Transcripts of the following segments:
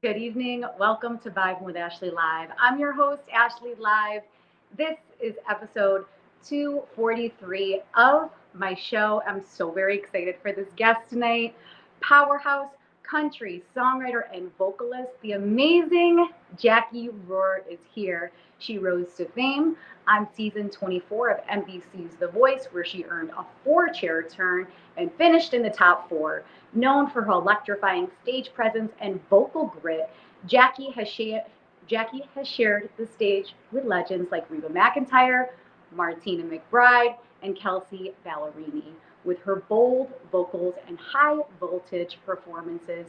Good evening. Welcome to Vibin with Ashley Live. I'm your host, Ashley Live. This is episode 243 of my show. I'm so very excited for this guest tonight. Powerhouse country songwriter and vocalist, the amazing Jacquie Rohr is here. She rose to fame on season 24 of NBC's The Voice, where she earned a four-chair turn and finished in the top four. Known for her electrifying stage presence and vocal grit, Jacquie has shared the stage with legends like Reba McEntire, Martina McBride, and Kelsea Ballerini. With her bold vocals and high voltage performances,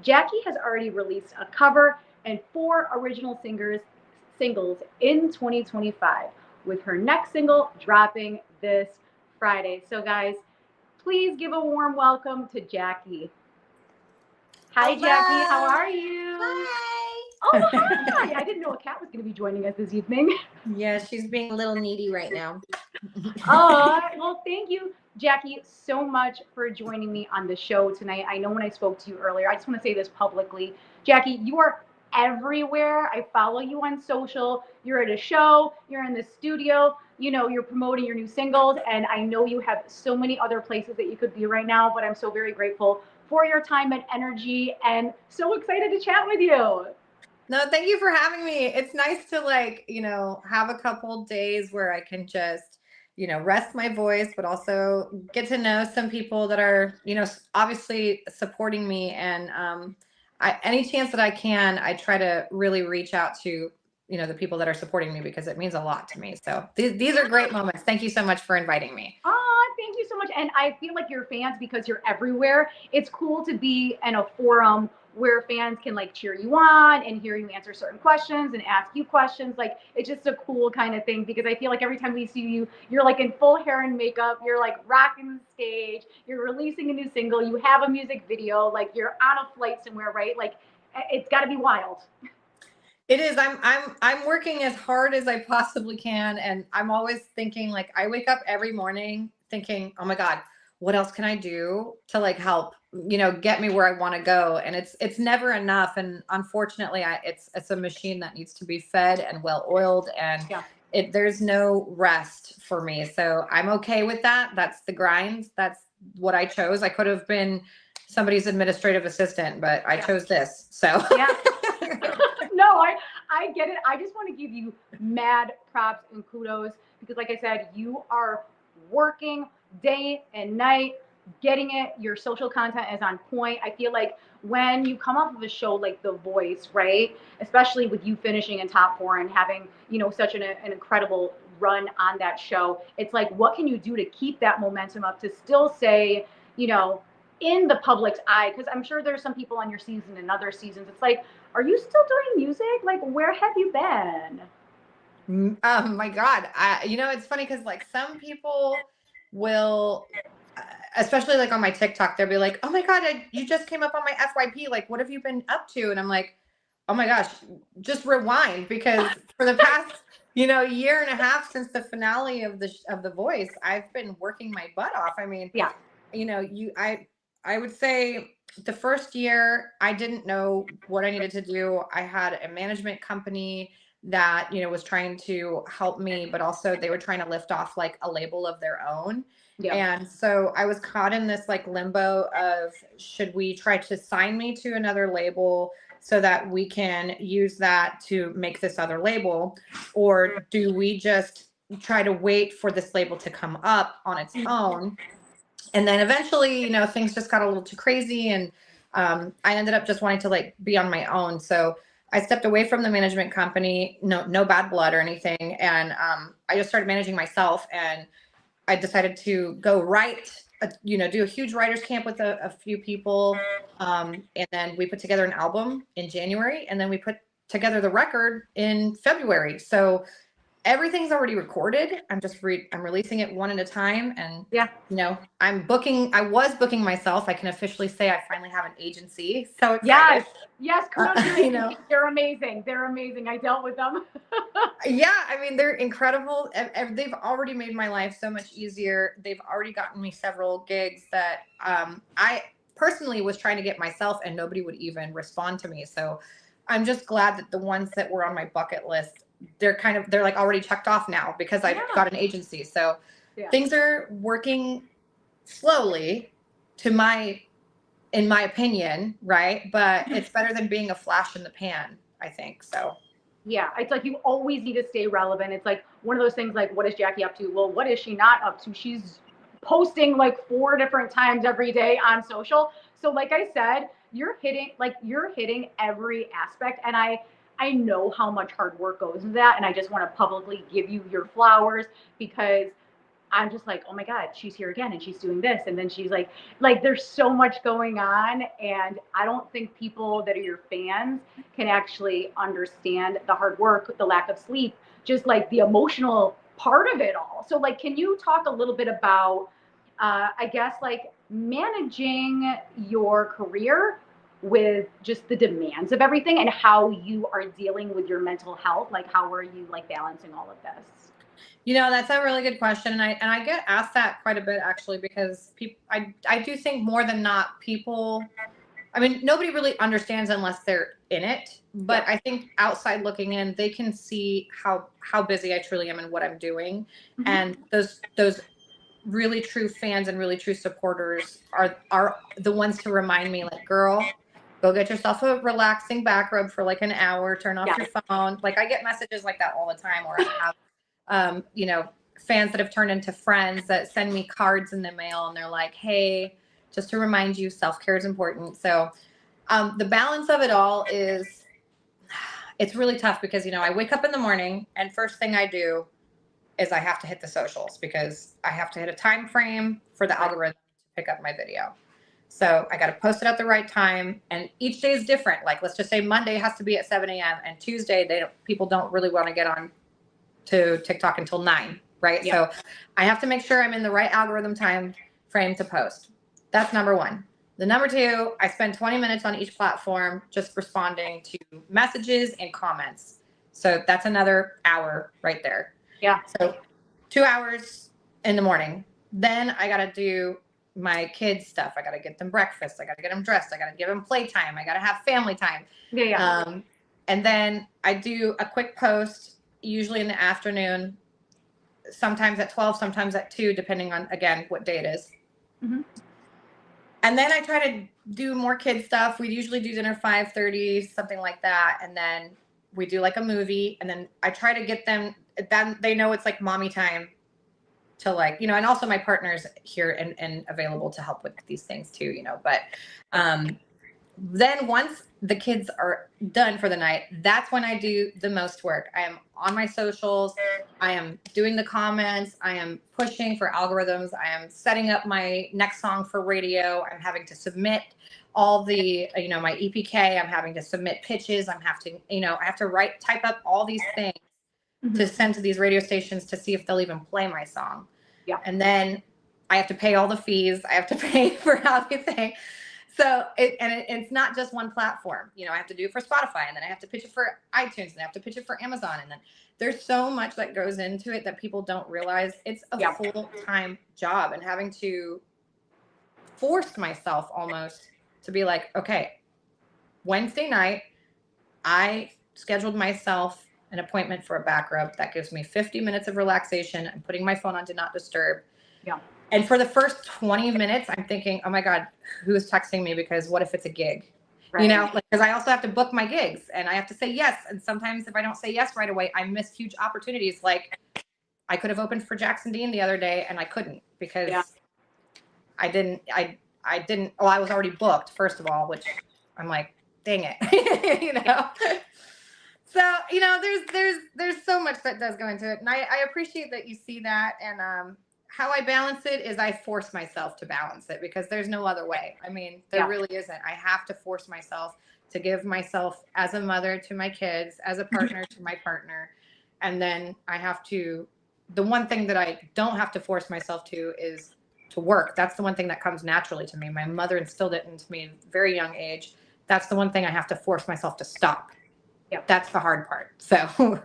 Jacquie has already released a cover and four original singles in 2025, with her next single dropping this Friday. So, guys, please give a warm welcome to Jacquie. Hi, Hello. Jacquie. How are you? Hi. Oh, hi. I didn't know a cat was going to be joining us this evening. Yeah, she's being a little needy right now. Oh, well, thank you, Jacquie, so much for joining me on the show tonight. I know when I spoke to you earlier, I just want to say this publicly. Jacquie, you are everywhere. I follow you on social. You're at a show, you're in the studio, you're promoting your new singles, and I know you have so many other places that you could be right now, but I'm so very grateful for your time and energy and so excited to chat with you. No, thank you for having me. It's nice to have a couple days where I can just, rest my voice, but also get to know some people that are, obviously supporting me. And any chance that I can, I try to really reach out to, the people that are supporting me because it means a lot to me. So these are great moments. Thank you so much for inviting me. Oh, thank you so much. And I feel like your fans, because you're everywhere, it's cool to be in a forum where fans can like cheer you on and hear you answer certain questions and ask you questions. Like, it's just a cool kind of thing because I feel like every time we see you, you're like in full hair and makeup, you're like rocking the stage, you're releasing a new single, you have a music video, like you're on a flight somewhere, right? Like, it's got to be wild. It is. I'm working as hard as I possibly can, and I'm always thinking, like, I wake up every morning thinking, oh my God, what else can I do to like help, get me where I want to go? And it's never enough. And unfortunately, it's a machine that needs to be fed and well oiled, and there's no rest for me. So I'm okay with that. That's the grind. That's what I chose. I could have been somebody's administrative assistant, but I chose this. So yeah. No, I get it. I just want to give you mad props and kudos because, like I said, you are working day and night, getting it. Your social content is on point. I feel like when you come off of a show like The Voice, right, especially with you finishing in top four and having, such an incredible run on that show, it's like, what can you do to keep that momentum up to still say, in the public's eye? Because I'm sure there's some people on your season and other seasons. It's like, are you still doing music? Like, where have you been? My God. It's funny because like some people will, especially like on my TikTok, they'll be like, oh my God, you just came up on my FYP. Like, what have you been up to? And I'm like, oh my gosh, just rewind, because for the past, year and a half since the finale of the Voice, I've been working my butt off. I mean, yeah, I would say the first year I didn't know what I needed to do. I had a management company that, was trying to help me, but also they were trying to lift off like a label of their own. Yeah. And so I was caught in this like limbo of, should we try to sign me to another label so that we can use that to make this other label? Or do we just try to wait for this label to come up on its own? And then eventually, things just got a little too crazy, and I ended up just wanting to like be on my own. So I stepped away from the management company, no bad blood or anything. And I just started managing myself, and I decided to go write, do a huge writer's camp with a few people. And then we put together an album in January, and then we put together the record in February. So everything's already recorded. I'm releasing it one at a time. And I was booking myself. I can officially say I finally have an agency. So excited. Yes. They're amazing. They're amazing. I dealt with them. Yeah. I mean, they're incredible. They've already made my life so much easier. They've already gotten me several gigs that, I personally was trying to get myself, and nobody would even respond to me. So I'm just glad that the ones that were on my bucket list, they're like already checked off now because I got an agency. So things are working slowly in my opinion, right? But it's better than being a flash in the pan, I think. So yeah, it's like you always need to stay relevant. It's like one of those things like, what is Jacquie up to? Well, what is she not up to? She's posting like 4 different times every day on social. So like I said, you're hitting every aspect. And I know how much hard work goes into that. And I just want to publicly give you your flowers because I'm just like, oh my God, she's here again and she's doing this. And then she's like there's so much going on. And I don't think people that are your fans can actually understand the hard work, the lack of sleep, just like the emotional part of it all. So like, can you talk a little bit about, I guess, like managing your career with just the demands of everything and how you are dealing with your mental health? Like, how are you like balancing all of this? That's a really good question. And I get asked that quite a bit actually, because I do think more than not people, I mean, nobody really understands unless they're in it, but I think outside looking in, they can see how busy I truly am and what I'm doing. Mm-hmm. And those really true fans and really true supporters are the ones to remind me like, girl, go get yourself a relaxing back rub for like an hour, turn off your phone. Like I get messages like that all the time, or I have fans that have turned into friends that send me cards in the mail and they're like, hey, just to remind you, self-care is important. So the balance of it all is, it's really tough because, I wake up in the morning and first thing I do is I have to hit the socials because I have to hit a time frame for the algorithm to pick up my video. So I got to post it at the right time. And each day is different. Like, let's just say Monday has to be at 7 a.m. and Tuesday, people don't really want to get on to TikTok until 9, right? So I have to make sure I'm in the right algorithm time frame to post. That's number one. The number two, I spend 20 minutes on each platform just responding to messages and comments. So that's another hour right there. Yeah. So 2 hours in the morning. Then I got to do my kids stuff. I got to get them breakfast. I got to get them dressed. I got to give them playtime. I got to have family time. And then I do a quick post, usually in the afternoon, sometimes at 12, sometimes at 2, depending on, again, what day it is. Mm-hmm. And then I try to do more kid stuff. We usually do dinner 5:30, something like that. And then we do like a movie. And then I try to get them, then they know it's like mommy time to like, and also my partner's here and available to help with these things too, but then once the kids are done for the night, that's when I do the most work. I am on my socials. I am doing the comments. I am pushing for algorithms. I am setting up my next song for radio. I'm having to submit all the, my EPK. I'm having to submit pitches. I have to type up all these things to send to these radio stations to see if they'll even play my song. Yeah. And then I have to pay all the fees. I have to pay for everything. So it's not just one platform. I have to do it for Spotify, and then I have to pitch it for iTunes, and I have to pitch it for Amazon. And then there's so much that goes into it that people don't realize. It's a full-time job, and having to force myself almost to be like, okay, Wednesday night, I scheduled myself an appointment for a back rub that gives me 50 minutes of relaxation. I'm putting my phone on Do Not Disturb. Yeah. And for the first 20 minutes, I'm thinking, oh my God, who's texting me? Because what if it's a gig? Right. Because I also have to book my gigs and I have to say yes. And sometimes if I don't say yes right away, I miss huge opportunities. Like I could have opened for Jackson Dean the other day and I couldn't because I was already booked, first of all, which I'm like, dang it, So, there's so much that does go into it. And I appreciate that you see that. And how I balance it is I force myself to balance it because there's no other way. I mean, there really isn't. I have to force myself to give myself as a mother to my kids, as a partner to my partner. And then I have to, the one thing that I don't have to force myself to is to work. That's the one thing that comes naturally to me. My mother instilled it into me at a very young age. That's the one thing I have to force myself to stop. Yeah, that's the hard part. So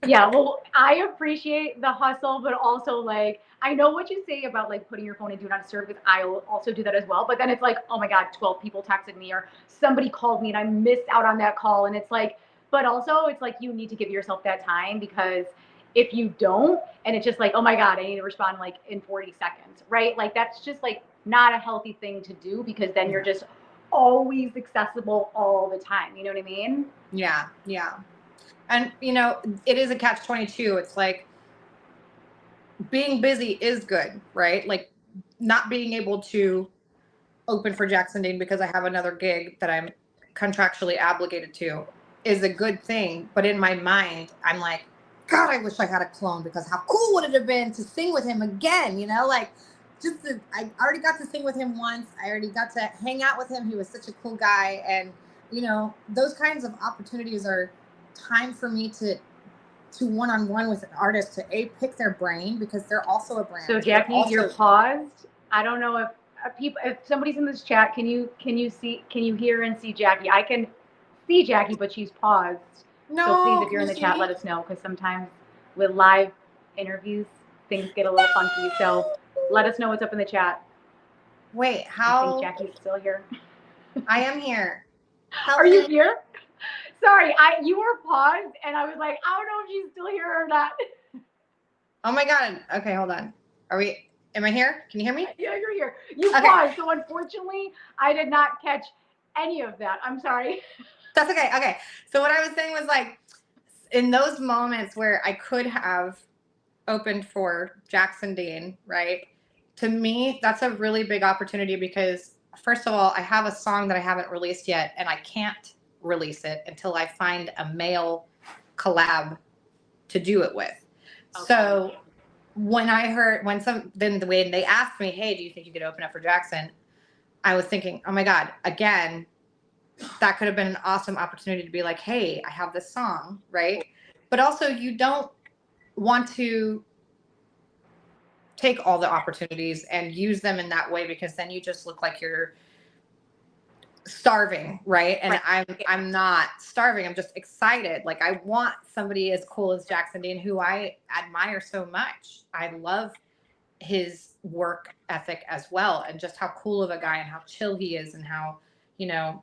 yeah, well, I appreciate the hustle, but also like I know what you say about like putting your phone in do not disturb, because I will also do that as well. But then it's like, oh my God, 12 people texted me or somebody called me and I missed out on that call. And it's like, but also it's like you need to give yourself that time, because if you don't, and it's just like, oh my God, I need to respond like in 40 seconds, right? Like that's just like not a healthy thing to do, because then you're just always accessible all the time. You know what I mean? Yeah. Yeah. And, you know, it is a catch-22. It's like being busy is good, right? Like not being able to open for Jackson Dean because I have another gig that I'm contractually obligated to is a good thing. But in my mind, I'm like, God, I wish I had a clone, because how cool would it have been to sing with him again? You know, like I already got to sing with him once. I already got to hang out with him. He was such a cool guy. And, you know, those kinds of opportunities are time for me to one-on-one with an artist to pick their brain, because they're also a brand. So Jackie, you're paused. I don't know if if somebody's in this chat, can you hear and see Jackie? I can see Jackie, but she's paused. No, so please, if you're in the chat, let us know, because sometimes with live interviews, things get a little funky. So let us know what's up in the chat. Wait, how? I think Jackie's still here. I am here. Are you here? Sorry, you were paused, and I was like, I don't know if she's still here or not. Oh my God. Okay, hold on. Am I here? Can you hear me? Yeah, you're here. You paused, so unfortunately, I did not catch any of that. I'm sorry. That's okay. Okay. So what I was saying was like, in those moments where I could have opened for Jackson Dean, right? To me, that's a really big opportunity, because first of all, I have a song that I haven't released yet, and I can't release it until I find a male collab to do it with. Okay. So when they asked me, hey, do you think you could open up for Jackson? I was thinking, oh my God, again, that could have been an awesome opportunity to be like, hey, I have this song, right? But also you don't want to take all the opportunities and use them in that way, because then you just look like you're starving, right? And I'm not starving. I'm just excited. Like I want somebody as cool as Jackson Dean, who I admire so much. I love his work ethic as well, and just how cool of a guy and how chill he is, and how, you know,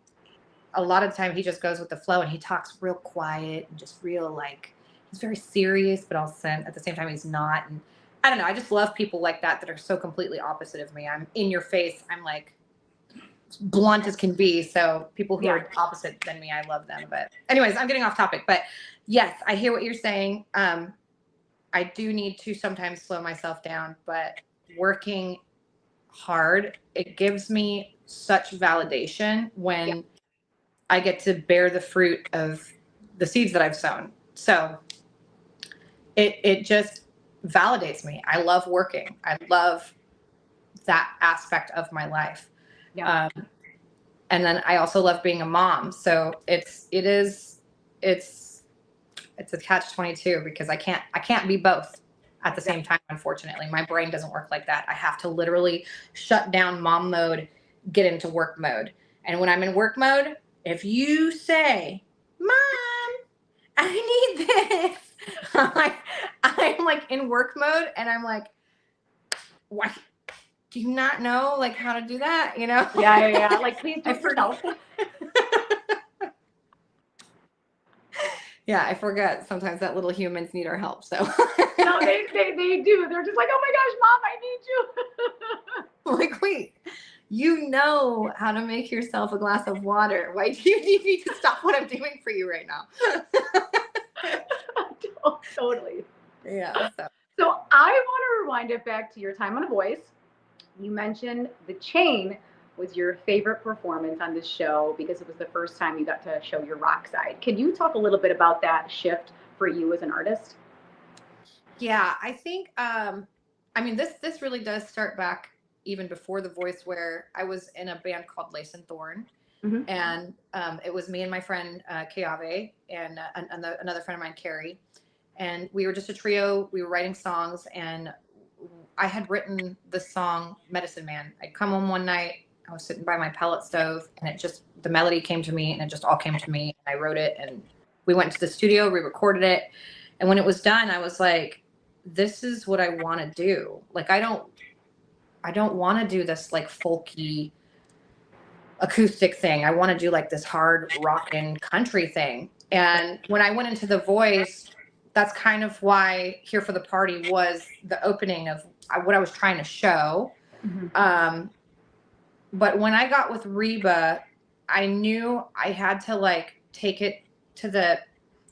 a lot of the time he just goes with the flow, and he talks real quiet and just real, like, he's very serious, but also at the same time he's not. And I don't know, I just love people like that are so completely opposite of me. I'm in your face. I'm like blunt as can be. So people who are opposite than me, I love them. But anyways, I'm getting off topic. But yes, I hear what you're saying. I do need to sometimes slow myself down, but working hard, it gives me such validation when I get to bear the fruit of the seeds that I've sown. So it just validates me. I love working. I love that aspect of my life. Yeah. And then I also love being a mom. So it's a catch-22, because I can't be both at the same time. Unfortunately, my brain doesn't work like that. I have to literally shut down mom mode, get into work mode. And when I'm in work mode, if you say, Mom, I need this, I'm like in work mode, and I'm like, why do you not know like how to do that? You know? Yeah. Like, please do it yourself. Yeah, I forget sometimes that little humans need our help. So no, they do. They're just like, oh my gosh, Mom, I need you. Like, wait, you know how to make yourself a glass of water. Why do you need me to stop what I'm doing for you right now? Totally. Yeah. So I want to rewind it back to your time on The Voice. You mentioned The Chain was your favorite performance on this show because it was the first time you got to show your rock side. Can you talk a little bit about that shift for you as an artist? Yeah, I think, I mean, this really does start back even before The Voice, where I was in a band called Lace and Thorn. Mm-hmm. And it was me and my friend Keave and another friend of mine, Carrie. And we were just a trio. We were writing songs, and I had written the song Medicine Man. I'd come home one night, I was sitting by my pellet stove, and the melody came to me, and it just all came to me. I wrote it, and we went to the studio, we recorded it. And when it was done, I was like, this is what I want to do. Like, I don't want to do this like folky acoustic thing. I want to do like this hard rockin' country thing. And when I went into The Voice, that's kind of why Here for the Party was the opening of what I was trying to show. But when I got with Reba, I knew I had to like take it to the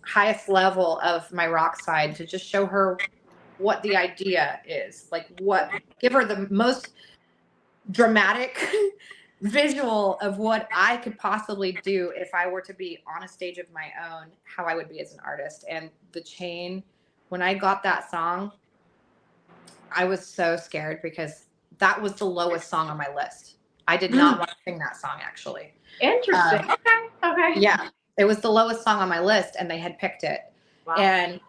highest level of my rock side to just show her what the idea is, like give her the most dramatic visual of what I could possibly do if I were to be on a stage of my own, how I would be as an artist. And The Chain, when I got that song, I was so scared because that was the lowest song on my list. I did not want to sing that song, actually. Interesting. Okay. Yeah, it was the lowest song on my list, and they had picked it. Wow. And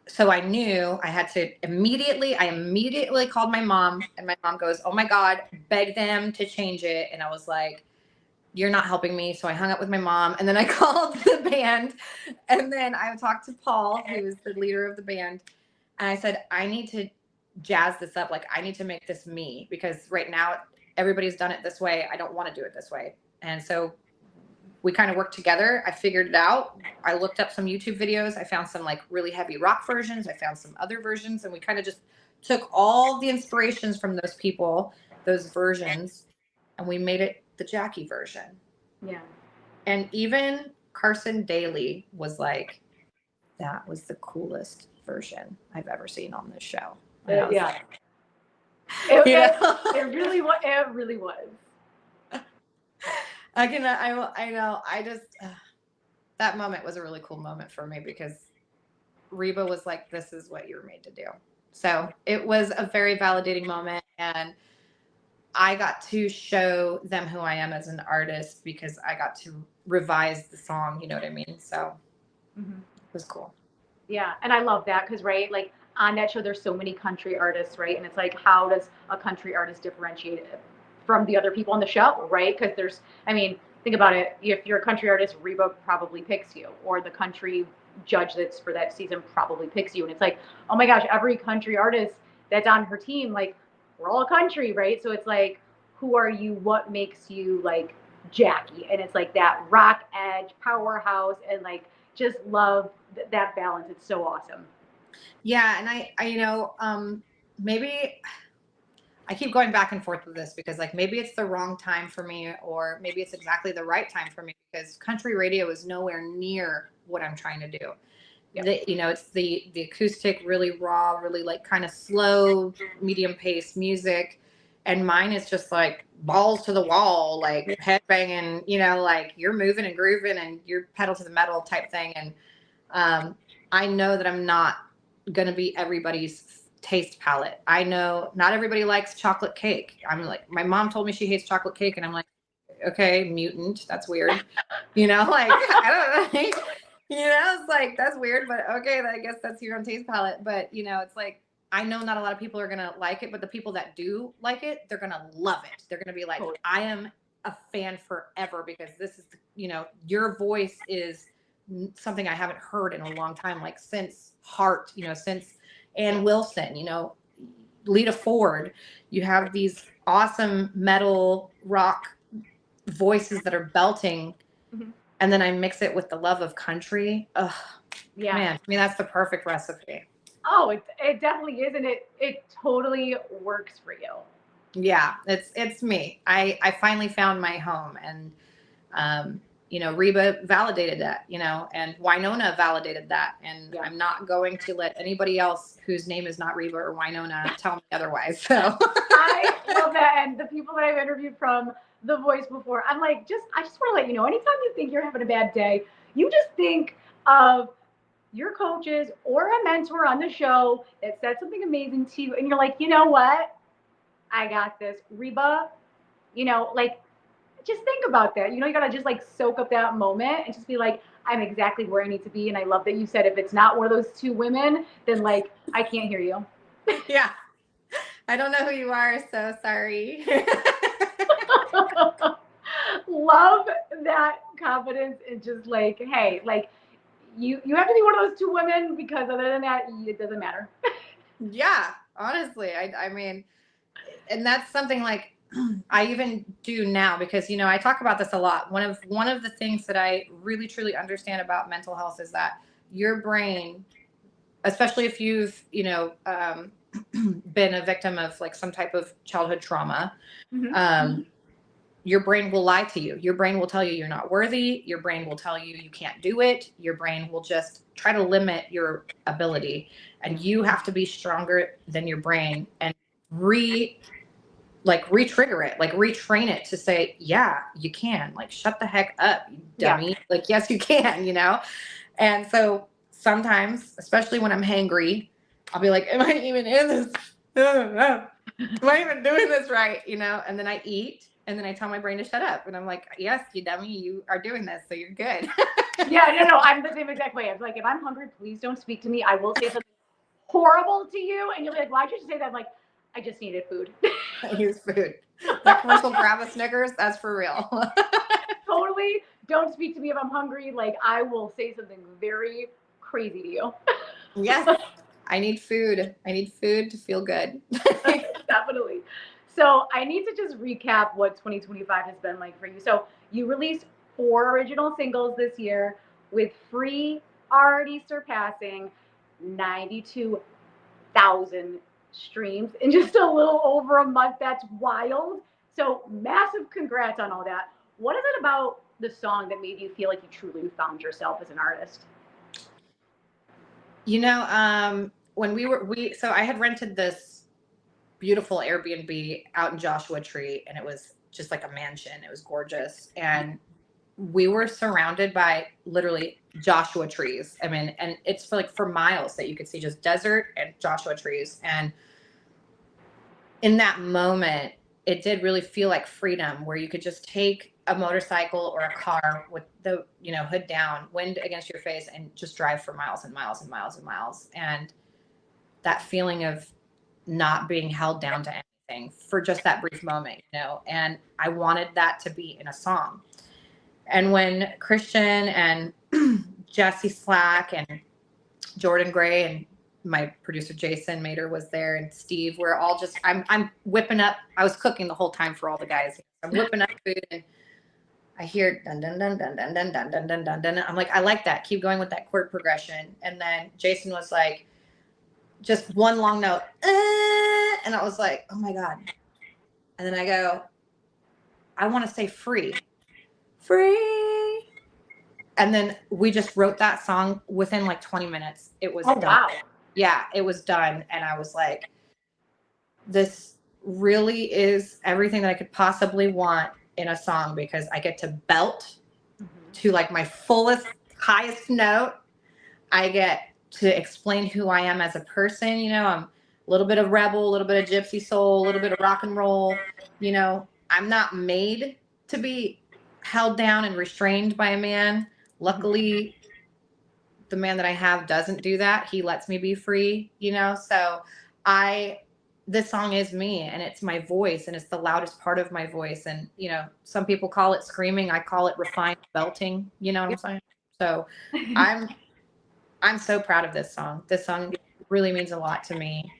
so I knew I had to immediately called my mom, and my mom goes, "Oh my God, beg them to change it." And I was like, "You're not helping me." So I hung up with my mom, and then I called the band, and then I talked to Paul, who is the leader of the band. And I said, "I need to jazz this up. Like, I need to make this me, because right now everybody's done it this way. I don't want to do it this way." And so we kind of worked together. I figured it out. I looked up some YouTube videos. I found some like really heavy rock versions. I found some other versions, and we kind of just took all the inspirations from those people, those versions, and we made it the Jacquie version. Yeah. And even Carson Daly was like, "That was the coolest version I've ever seen on this show." Yeah. Like, it really was. It really was. I know. I just, that moment was a really cool moment for me, because Reba was like, "This is what you were made to do." So it was a very validating moment. And I got to show them who I am as an artist, because I got to revise the song. You know what I mean? So it was cool. Yeah. And I love that, because, right, like on that show, there's so many country artists, right? And it's like, how does a country artist differentiate it from the other people on the show, right? Because think about it. If you're a country artist, Reba probably picks you, or the country judge that's for that season probably picks you. And it's like, oh my gosh, every country artist that's on her team, like, we're all country, right? So it's like, who are you? What makes you like Jacquie? And it's like that rock edge powerhouse, and like just love that balance. It's so awesome. Yeah. And I maybe I keep going back and forth with this, because like maybe it's the wrong time for me, or maybe it's exactly the right time for me, because country radio is nowhere near what I'm trying to do. Yep. It's the acoustic, really raw, really like kind of slow, medium paced music. And mine is just like balls to the wall, like head banging, like you're moving and grooving and you're pedal to the metal type thing. And I know that I'm not going to be everybody's taste palette. I know not everybody likes chocolate cake. I'm like, my mom told me she hates chocolate cake, and I'm like, okay, mutant, that's weird. Like, I don't know. It's like, that's weird, but okay, I guess that's your own taste palette. But it's like, I know not a lot of people are gonna like it, but the people that do like it, they're gonna love it. They're gonna be like, I am a fan forever, because this is your voice is something I haven't heard in a long time, like since Heart, since Ann Wilson, Lita Ford. You have these awesome metal rock voices that are belting, and then I mix it with the love of country. Ugh, yeah, man, that's the perfect recipe. Oh, it definitely is, and it totally works for you. Yeah, it's me. I finally found my home, and Reba validated that, and Winona validated that. And yeah. I'm not going to let anybody else whose name is not Reba or Winona tell me otherwise. So I love that. And the people that I've interviewed from The Voice before, I'm like, I just want to let you know, anytime you think you're having a bad day, you just think of your coaches or a mentor on the show that said something amazing to you. And you're like, you know what? I got this. Reba, just think about that. You got to just like soak up that moment and just be like, I'm exactly where I need to be. And I love that you said, if it's not one of those two women, then like, I can't hear you. Yeah. I don't know who you are, so sorry. Love that confidence, and just like, hey, like you have to be one of those two women, because other than that, it doesn't matter. Yeah, honestly, I mean, and that's something like I even do now because I talk about this a lot. One of the things that I really truly understand about mental health is that your brain, especially if you've been a victim of like some type of childhood trauma, Mm-hmm. your brain will lie to you. Your brain will tell you you're not worthy. Your brain will tell you you can't do it. Your brain will just try to limit your ability, and you have to be stronger than your brain and re-trigger it, like retrain it to say, yeah, you can. Like, shut the heck up, you dummy. Yeah. Like, yes, you can. And so sometimes, especially when I'm hangry, I'll be like, am I even in this? Am I even doing this right? And then I eat and then I tell my brain to shut up. And I'm like, yes, you dummy, you are doing this. So you're good. Yeah, no, I'm the same exact way. I'm like, if I'm hungry, please don't speak to me. I will say something horrible to you, and you'll be like, why'd you say that? I'm like, I just needed food. I use food. That commercial, grab a Snickers, that's for real. Totally don't speak to me if I'm hungry. Like, I will say something very crazy to you. Yes, I need food. I need food to feel good. Definitely. So I need to just recap what 2025 has been like for you. So you released 4 original singles this year, with Free already surpassing 92,000 streams in just a little over a month. That's wild. So massive congrats on all that. What is it about the song that made you feel like you truly found yourself as an artist? When so I had rented this beautiful Airbnb out in Joshua Tree, and it was just like a mansion. It was gorgeous. And we were surrounded by literally Joshua trees. I mean, and it's for miles that you could see just desert and Joshua trees. And in that moment, it did really feel like freedom, where you could just take a motorcycle or a car with the hood down, wind against your face, and just drive for miles and miles and miles and miles. And that feeling of not being held down to anything for just that brief moment. And I wanted that to be in a song. And when Christian and Jesse Slack and Jordan Gray and my producer Jason Mater was there, and Steve, we're all just I'm whipping up. I was cooking the whole time for all the guys. I'm whipping up food, and I hear dun dun dun dun dun dun dun dun dun dun dun. I'm like, I like that. Keep going with that chord progression. And then Jason was like, just one long note, and I was like, oh my God. And then I go, I want to say free. And then we just wrote that song within like 20 minutes. It was done. Wow. Yeah, it was done. And I was like, this really is everything that I could possibly want in a song, because I get to belt to like my fullest, highest note. I get to explain who I am as a person. I'm a little bit of rebel, a little bit of gypsy soul, a little bit of rock and roll. I'm not made to be held down and restrained by a man. Luckily, the man that I have doesn't do that. He lets me be free, so this song is me, and it's my voice, and it's the loudest part of my voice. And, some people call it screaming. I call it refined belting. You know what I'm saying? So I'm so proud of this song. This song really means a lot to me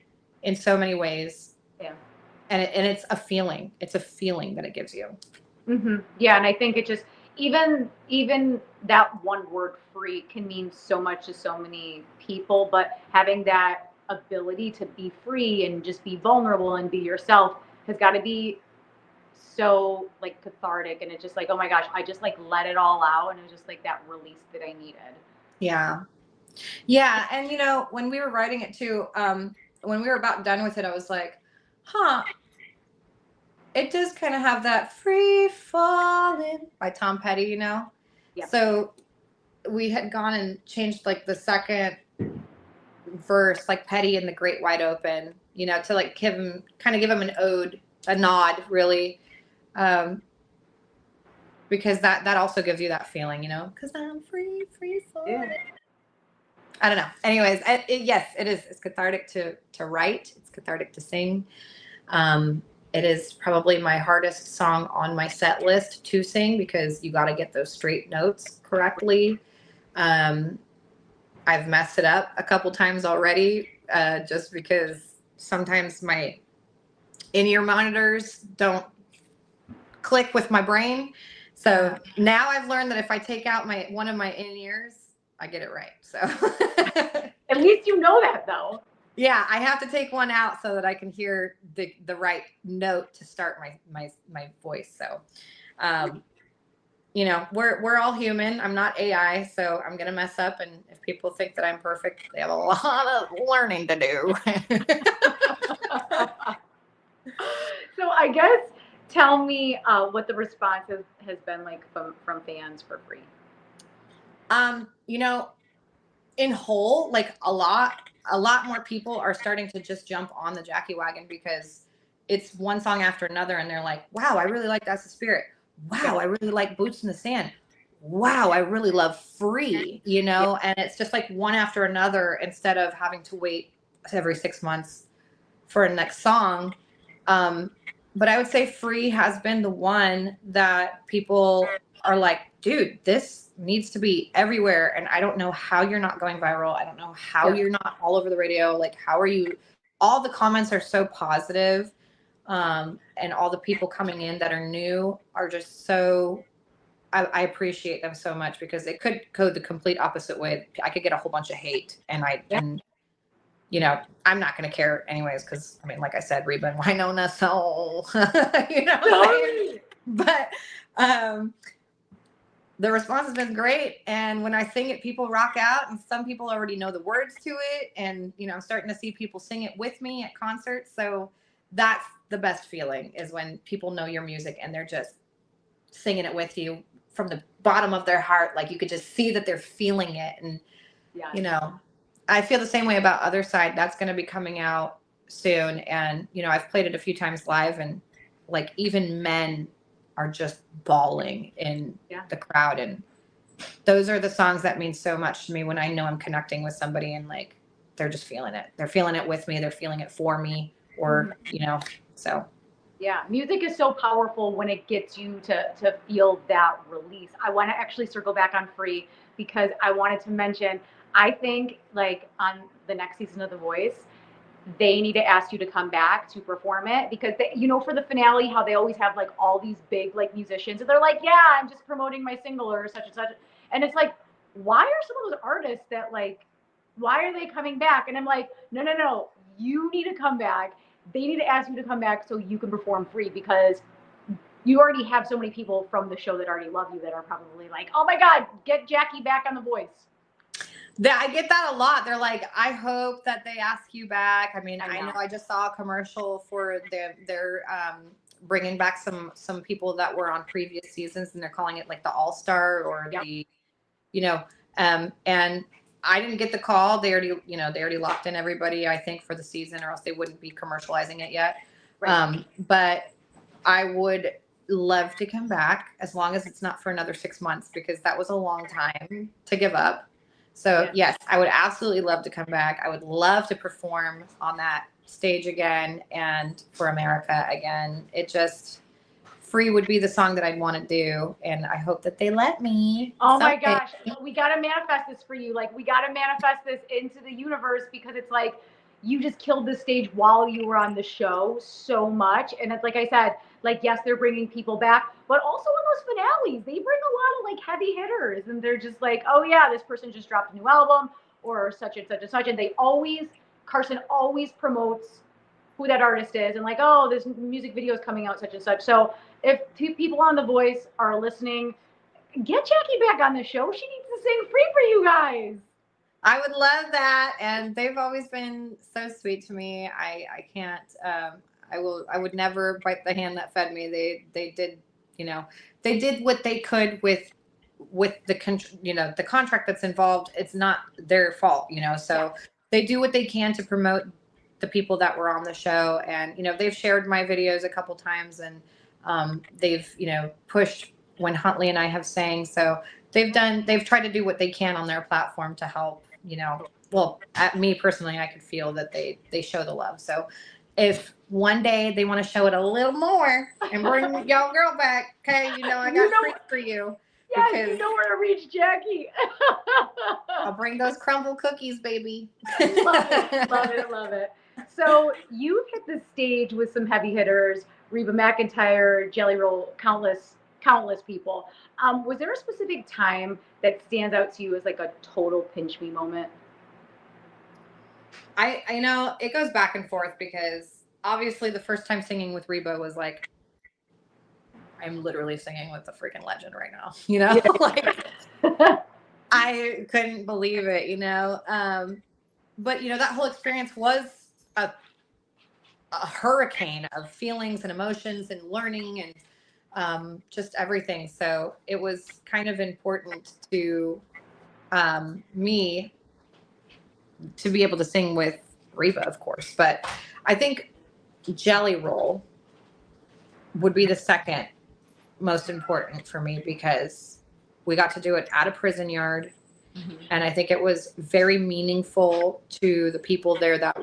in so many ways. Yeah. And it's a feeling. It's a feeling that it gives you. Mm-hmm. Yeah, and I think it just even that one word "free" can mean so much to so many people. But having that ability to be free and just be vulnerable and be yourself has got to be so like cathartic. And it's just like, oh my gosh, I just like let it all out, and it was just like that release that I needed. Yeah. And when we were writing it too, when we were about done with it, I was like, it does kind of have that "Free Falling" by Tom Petty, Yeah. So we had gone and changed like the second verse, like Petty and the Great Wide Open, to like give him an ode, a nod, really, because that also gives you that feeling, because I'm free falling. Yeah. I don't know. Anyways, yes, it is. It's cathartic to write. It's cathartic to sing. It is probably my hardest song on my set list to sing, because you got to get those straight notes correctly. I've messed it up a couple times already just because sometimes my in-ear monitors don't click with my brain. So now I've learned that if I take out one of my in-ears, I get it right. So at least you know that though. Yeah, I have to take one out so that I can hear the right note to start my voice. So, we're all human. I'm not AI, so I'm gonna mess up. And if people think that I'm perfect, they have a lot of learning to do. So I guess tell me what the response has been like from fans for Free. In whole, like a lot more people are starting to just jump on the Jacquie wagon because it's one song after another, and they're like, "Wow, I really like That's the Spirit. Wow, I really like Boots in the Sand. Wow, I really love Free." And it's just like one after another instead of having to wait every 6 months for a next song. But I would say Free has been the one that people are like, dude, this needs to be everywhere. And I don't know how you're not going viral. I don't know how you're not all over the radio. Like, how are you? All the comments are so positive. And all the people coming in that are new are just so, I appreciate them so much because it could go the complete opposite way. I could get a whole bunch of hate and I'm not going to care anyways, because like I said, Vibin, Winona, so but the response has been great, and when I sing it, people rock out, and some people already know the words to it, and I'm starting to see people sing it with me at concerts. So that's the best feeling, is when people know your music and they're just singing it with you from the bottom of their heart. Like, you could just see that they're feeling it. And I feel the same way about Other Side. That's going to be coming out soon. And, I've played it a few times live, and like even men are just bawling in the crowd. And those are the songs that mean so much to me, when I know I'm connecting with somebody and like, they're just feeling it. They're feeling it with me. They're feeling it for me, or, so. Yeah, music is so powerful when it gets you to feel that release. I want to actually circle back on Free, because I wanted to mention, I think like on the next season of The Voice, they need to ask you to come back to perform it, because for the finale, how they always have like all these big like musicians, and they're like, yeah, I'm just promoting my single or such and such. And it's like, why are some of those artists that like, why are they coming back? And I'm like, no, you need to come back. They need to ask you to come back so you can perform Free, because you already have so many people from the show that already love you that are probably like, oh my God, get Jacquie back on The Voice. I get that a lot. They're like, I hope that they ask you back. I know I just saw a commercial for they're bringing back some people that were on previous seasons, and they're calling it like the All-Star or the, and I didn't get the call. They already locked in everybody, I think, for the season, or else they wouldn't be commercializing it yet. Right. But I would love to come back, as long as it's not for another 6 months, because that was a long time to give up. So yes, I would absolutely love to come back. I would love to perform on that stage again, and for America again. Free would be the song that I'd want to do, and I hope that they let me. Oh my gosh, we got to manifest this for you. Like, we got to manifest this into the universe, because it's like, you just killed the stage while you were on the show so much. And it's like I said, like, yes, they're bringing people back, but also in those finales, they bring a lot of like heavy hitters, and they're just like, oh yeah, this person just dropped a new album, or such and such and such. And Carson always promotes who that artist is, and like, oh, this music video is coming out, such and such. So if two people on The Voice are listening, get Jacquie back on the show. She needs to sing Free for you guys. I would love that. And they've always been so sweet to me. I can't, I would never bite the hand that fed me. They did, they did what they could with the contract that's involved. It's not their fault, so they do what they can to promote the people that were on the show. And, they've shared my videos a couple times, and they've, pushed when Huntley and I have sang. So they've tried to do what they can on their platform to help, at me personally, I could feel that they show the love. So if one day they want to show it a little more and bring y'all girl back, okay, I got Free for you. Yes, because you know where to reach Jackie. I'll bring those crumble cookies, baby. Love it, love it, love it. So you hit the stage with some heavy hitters, Reba McEntire, Jelly Roll, countless people. Was there a specific time that stands out to you as like a total pinch me moment? I know it goes back and forth because obviously the first time singing with Reba was like, I'm literally singing with the freaking legend right now, Yeah. like I couldn't believe it, but that whole experience was a hurricane of feelings and emotions and learning and just everything. So it was kind of important to me to be able to sing with Reba, of course. But I think Jelly Roll would be the second most important for me because we got to do it at a prison yard. Mm-hmm. And I think it was very meaningful to the people there that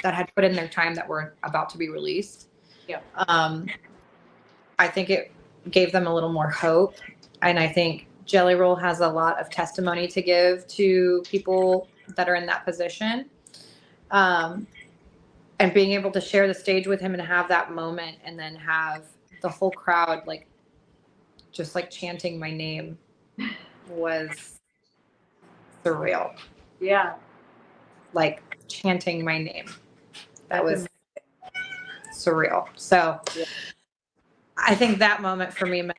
had put in their time that were about to be released. Yeah. I think it gave them a little more hope. And I think Jelly Roll has a lot of testimony to give to people that are in that position. And being able to share the stage with him and have that moment and then have the whole crowd just chanting my name was surreal. Yeah. Like chanting my name. That was surreal. So yeah. I think that moment for me meant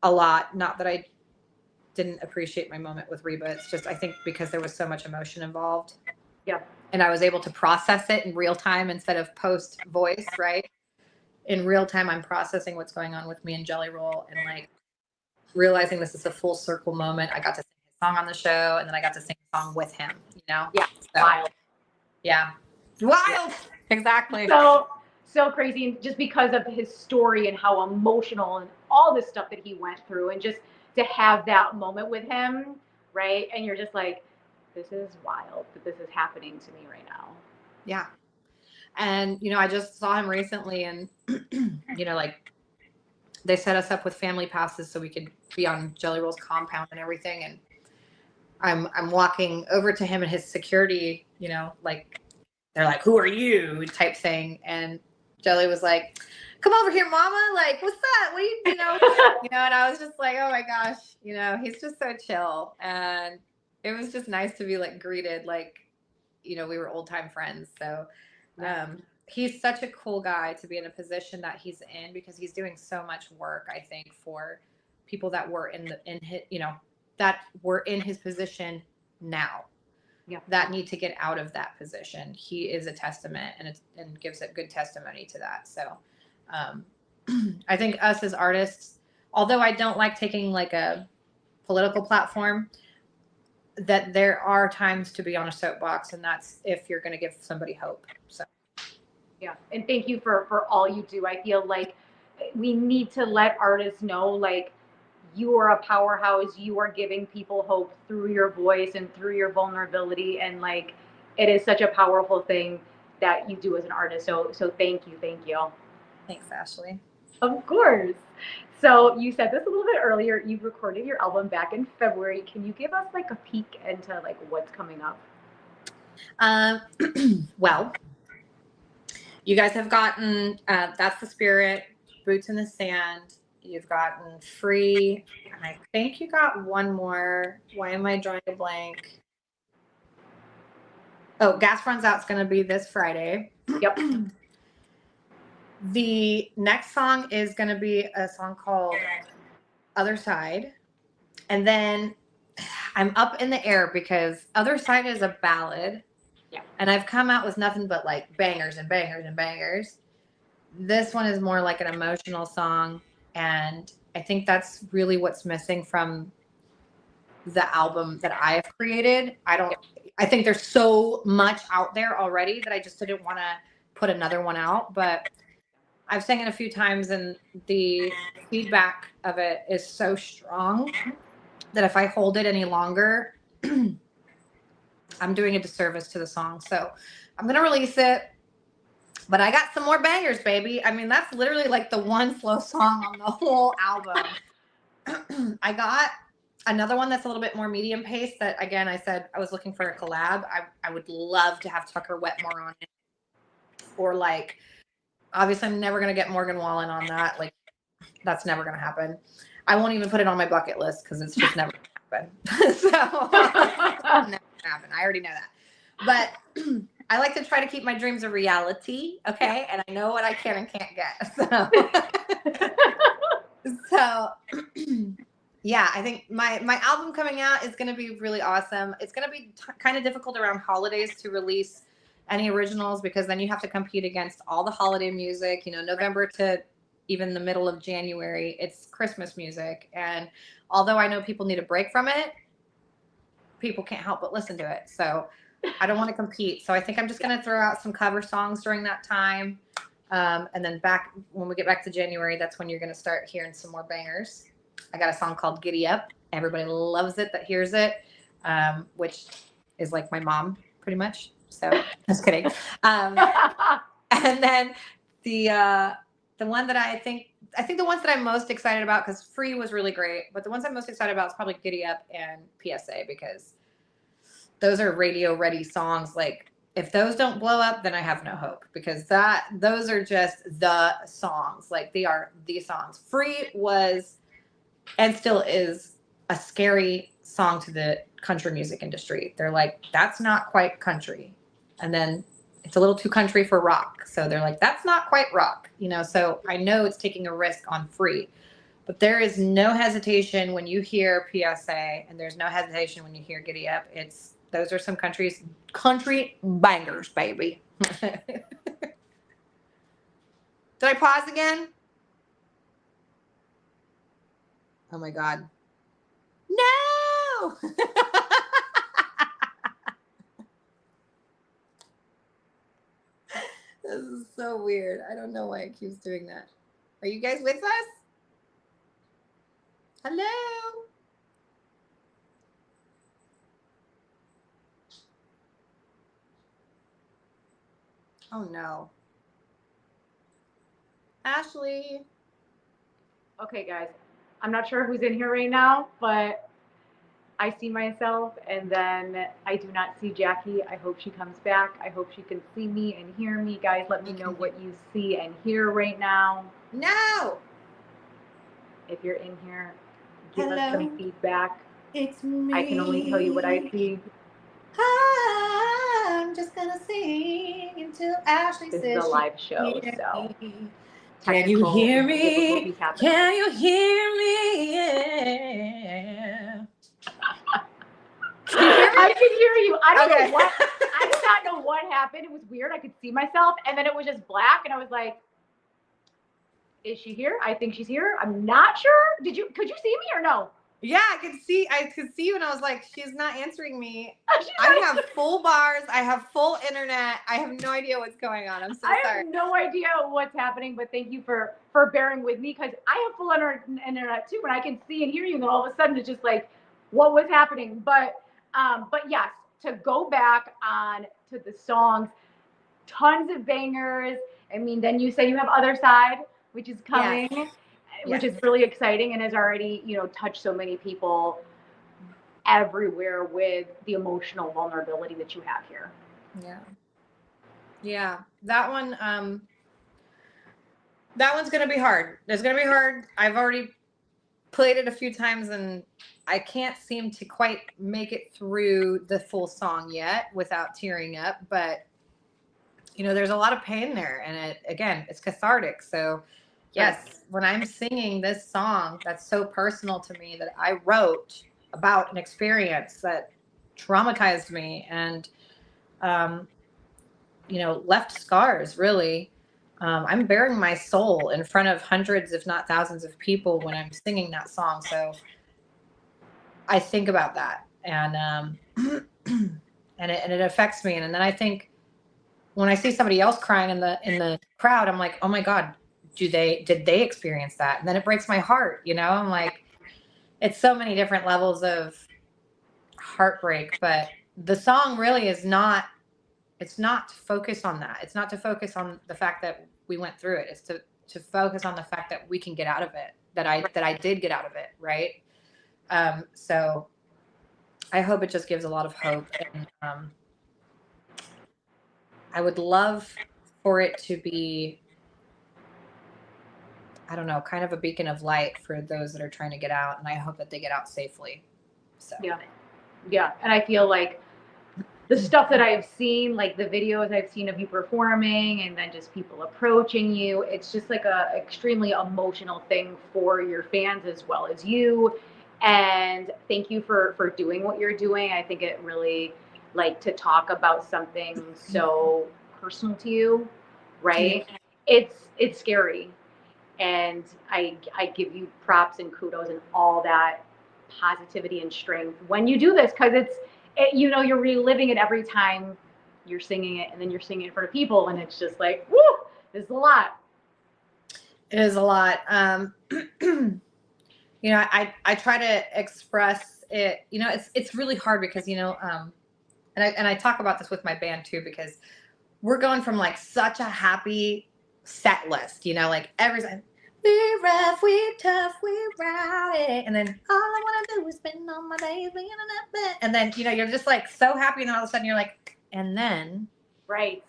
a lot. Not that I didn't appreciate my moment with Reba. It's just, I think because there was so much emotion involved. Yeah. And I was able to process it in real time instead of post voice, right? In real time, I'm processing what's going on with me and Jelly Roll and realizing this is a full circle moment. I got to sing his song on the show and then I got to sing a song with him, Yeah. So, wild. Yeah. Wild. Exactly. So crazy. And just because of his story and how emotional and all this stuff that he went through and just to have that moment with him, right? And you're just like, this is wild that this is happening to me right now. Yeah. And, I just saw him recently and, they set us up with family passes so we could be on Jelly Roll's compound and everything. And I'm walking over to him and his security, they're like, who are you type thing. And Jelly was like, come over here, mama. Like, what's that? What do you, and I was just like, oh my gosh, he's just so chill. And it was just nice to be greeted, we were old time friends. So, he's such a cool guy to be in a position that he's in because he's doing so much work, I think, for people that were that were in his position now. Yeah. That need to get out of that position. He is a testament and gives a good testimony to that. So I think us as artists, although I don't like taking a political platform, that there are times to be on a soapbox, and that's if you're going to give somebody hope. So. Yeah. And thank you for all you do. I feel like we need to let artists know, you are a powerhouse. You are giving people hope through your voice and through your vulnerability. And it is such a powerful thing that you do as an artist. So thank you. Thank you. Thanks, Ashley. Of course. So you said this a little bit earlier. You recorded your album back in February. Can you give us a peek into what's coming up? Well, you guys have gotten That's the Spirit, Boots in the Sand. You've gotten Free, and I think you got one more. Why am I drawing a blank? Oh, Gas Runs Out is going to be this Friday. Yep. The next song is going to be a song called Other Side. And then I'm up in the air because Other Side is a ballad. Yeah. And I've come out with nothing but bangers and bangers and bangers. This one is more an emotional song. And I think that's really what's missing from the album that I have created. I think there's so much out there already that I just didn't want to put another one out. But I've sang it a few times and the feedback of it is so strong that if I hold it any longer, I'm doing a disservice to the song. So I'm going to release it. But I got some more bangers, baby. I mean, that's literally the one slow song on the whole album. I got Another one that's a little bit more medium paced that, again, I said I was looking for a collab. I would love to have Tucker Wetmore on it. Or like, obviously I'm never going to get Morgan Wallen on that. Like, that's never going to happen. I won't even put it on my bucket list because it's just never going to happen. So, never gonna happen. I already know that. But I like to try to keep my dreams a reality, okay? And I know what I can and can't get. So yeah, I think my album coming out is going to be really awesome. It's going to be kind of difficult around holidays to release any originals because then you have to compete against all the holiday music, November to even the middle of January, it's Christmas music. And although I know people need a break from it, people can't help but listen to it. So I don't want to compete. So I think I'm just going to throw out some cover songs during that time. And then when we get back to January, that's when you're going to start hearing some more bangers. I got a song called Giddy Up. Everybody loves it that hears it, which is like my mom pretty much. So just kidding. And then the one that I think the ones that I'm most excited about, because Free was really great, but the ones I'm most excited about is probably Giddy Up and PSA, because those are radio ready songs. Like, if those don't blow up, then I have no hope, because those are just the songs. Like, they are the songs. Free was and still is a scary song to the country music industry. They're like, that's not quite country. And then it's a little too country for rock. So they're like, that's not quite rock, so I know it's taking a risk on Free. But there is no hesitation when you hear PSA, and there's no hesitation when you hear Giddy Up. Those are some country bangers, baby. Did I pause again? Oh my God. No! This is so weird. I don't know why it keeps doing that. Are you guys with us? Hello? Oh no. Ashley. Okay, guys. I'm not sure who's in here right now, but I see myself, and then I do not see Jacquie. I hope she comes back. I hope she can see me and hear me. Guys, let me know what you see and hear right now. No! If you're in here, give us some feedback. It's me. I can only tell you what I see. I'm just gonna sing until Ashley says this is a live show, so can you hear me? Can you hear me? Yeah. Can you hear me? I can hear you. I don't know what. I do not know what happened. It was weird. I could see myself, and then it was just black, and I was like, "Is she here? I think she's here. I'm not sure. Could you see me or no?" Yeah, I could see you, and I was like, she's not answering me. I have full bars. I have full internet. I have no idea what's going on. I'm so sorry. I have no idea what's happening, but thank you for bearing with me, because I have full internet too, and I can see and hear you, and then all of a sudden it's just like, what was happening? But yes, to go back on to the songs, tons of bangers. I mean, then you say you have Other Side, which is coming. Yes. Which is really exciting and has already, touched so many people everywhere with the emotional vulnerability that you have here. Yeah. Yeah. That one's going to be hard. It's going to be hard. I've already played it a few times and I can't seem to quite make it through the full song yet without tearing up, but there's a lot of pain there, and it's cathartic. So yes, when I'm singing this song that's so personal to me, that I wrote about an experience that traumatized me and, left scars, really. I'm bearing my soul in front of hundreds, if not thousands of people when I'm singing that song. So I think about that, and it affects me. And then I think when I see somebody else crying in the crowd, I'm like, oh my God, did they experience that? And then it breaks my heart, I'm like, it's so many different levels of heartbreak, but the song really it's not to focus on that. It's not to focus on the fact that we went through it. It's to focus on the fact that we can get out of it, that I did get out of it. Right. So I hope it just gives a lot of hope. And I would love for it to be, I don't know, kind of a beacon of light for those that are trying to get out. And I hope that they get out safely. So Yeah. Yeah. And I feel like the stuff that I've seen, like the videos I've seen of you performing and then just people approaching you, it's just like a extremely emotional thing for your fans as well as you. And thank you for doing what you're doing. I think it really, like, to talk about something so personal to you, right? It's scary. And I give you props and kudos and all that positivity and strength when you do this, because you're reliving it every time you're singing it, and then you're singing it in front of people, and it's just like, woo, this is a lot. It is a lot. I try to express it. It's really hard because and I talk about this with my band too, because we're going from like such a happy set list, like every time we rough, we tough, we rowdy, and then all I want to do is spend all my days being in that bed, and then you're just like so happy, and then all of a sudden you're like, and then right,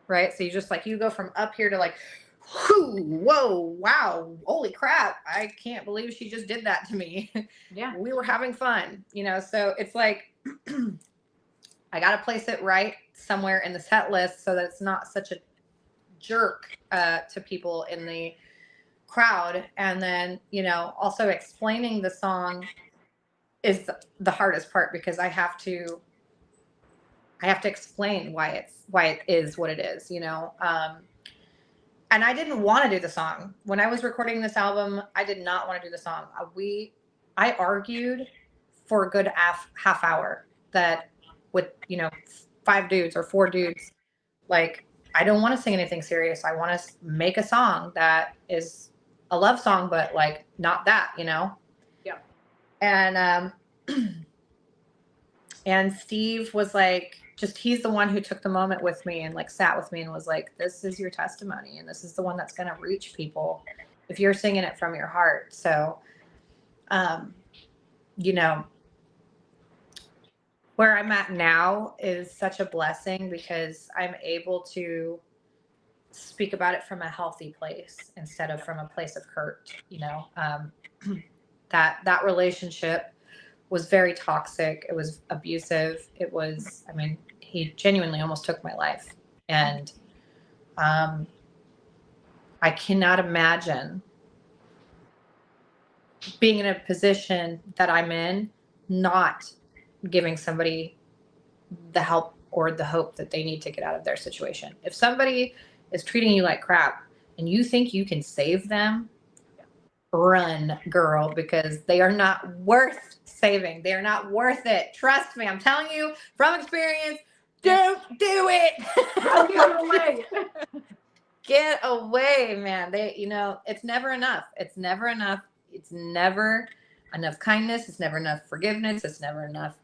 so you just like you go from up here to like, whoa, wow, holy crap, I can't believe she just did that to me. Yeah. We were having fun, so it's like I got to place it right somewhere in the set list so that it's not such a jerk to people in the crowd. And then, also explaining the song is the hardest part, because I have to explain why it is what it is, and I didn't want to do the song when I was recording this album. I did not want to do the song. I argued for a good half hour that with 5 dudes or 4 dudes, like, I don't want to sing anything serious. I want to make a song that is a love song, but like not that, Yeah. And and Steve was like, he's the one who took the moment with me and like sat with me and was like, this is your testimony, and this is the one that's going to reach people if you're singing it from your heart. So, where I'm at now is such a blessing, because I'm able to speak about it from a healthy place instead of from a place of hurt. That relationship was very toxic. It was abusive. It was, he genuinely almost took my life. And I cannot imagine being in a position that I'm in, not giving somebody the help or the hope that they need to get out of their situation. If somebody is treating you like crap and you think you can save them, run, girl, because they are not worth saving. They are not worth it. Trust me. I'm telling you from experience, don't do it. Get away. Get away, man. It's never enough. It's never enough. It's never enough kindness. It's never enough forgiveness. It's never enough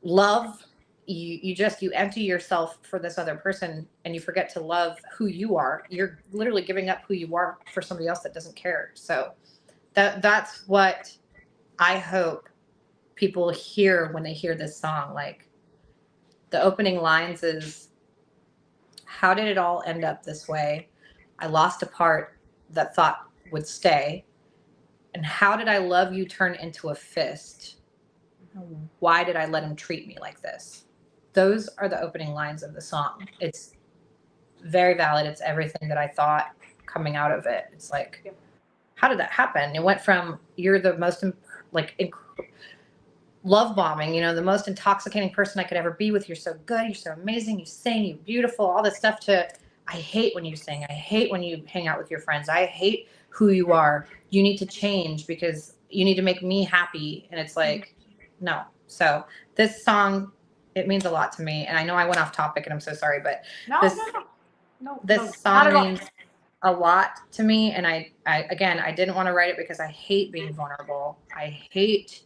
love. You empty yourself for this other person, and you forget to love who you are. You're literally giving up who you are for somebody else that doesn't care. So that's what I hope people hear when they hear this song. Like, the opening lines is, how did it all end up this way? I lost a part that thought would stay. And how did I love you turn into a fist? Why did I let him treat me like this? Those are the opening lines of the song. It's very valid. It's everything that I thought coming out of it. It's like, how did that happen? It went from, you're the most love bombing, the most intoxicating person I could ever be with. You're so good. You're so amazing. You sing, you're beautiful, all this stuff, to, I hate when you sing. I hate when you hang out with your friends. I hate who you are. You need to change because you need to make me happy. And it's like, no. So this song, it means a lot to me. And I know I went off topic, and I'm so sorry, but this song means a lot to me. And I didn't want to write it because I hate being vulnerable. I hate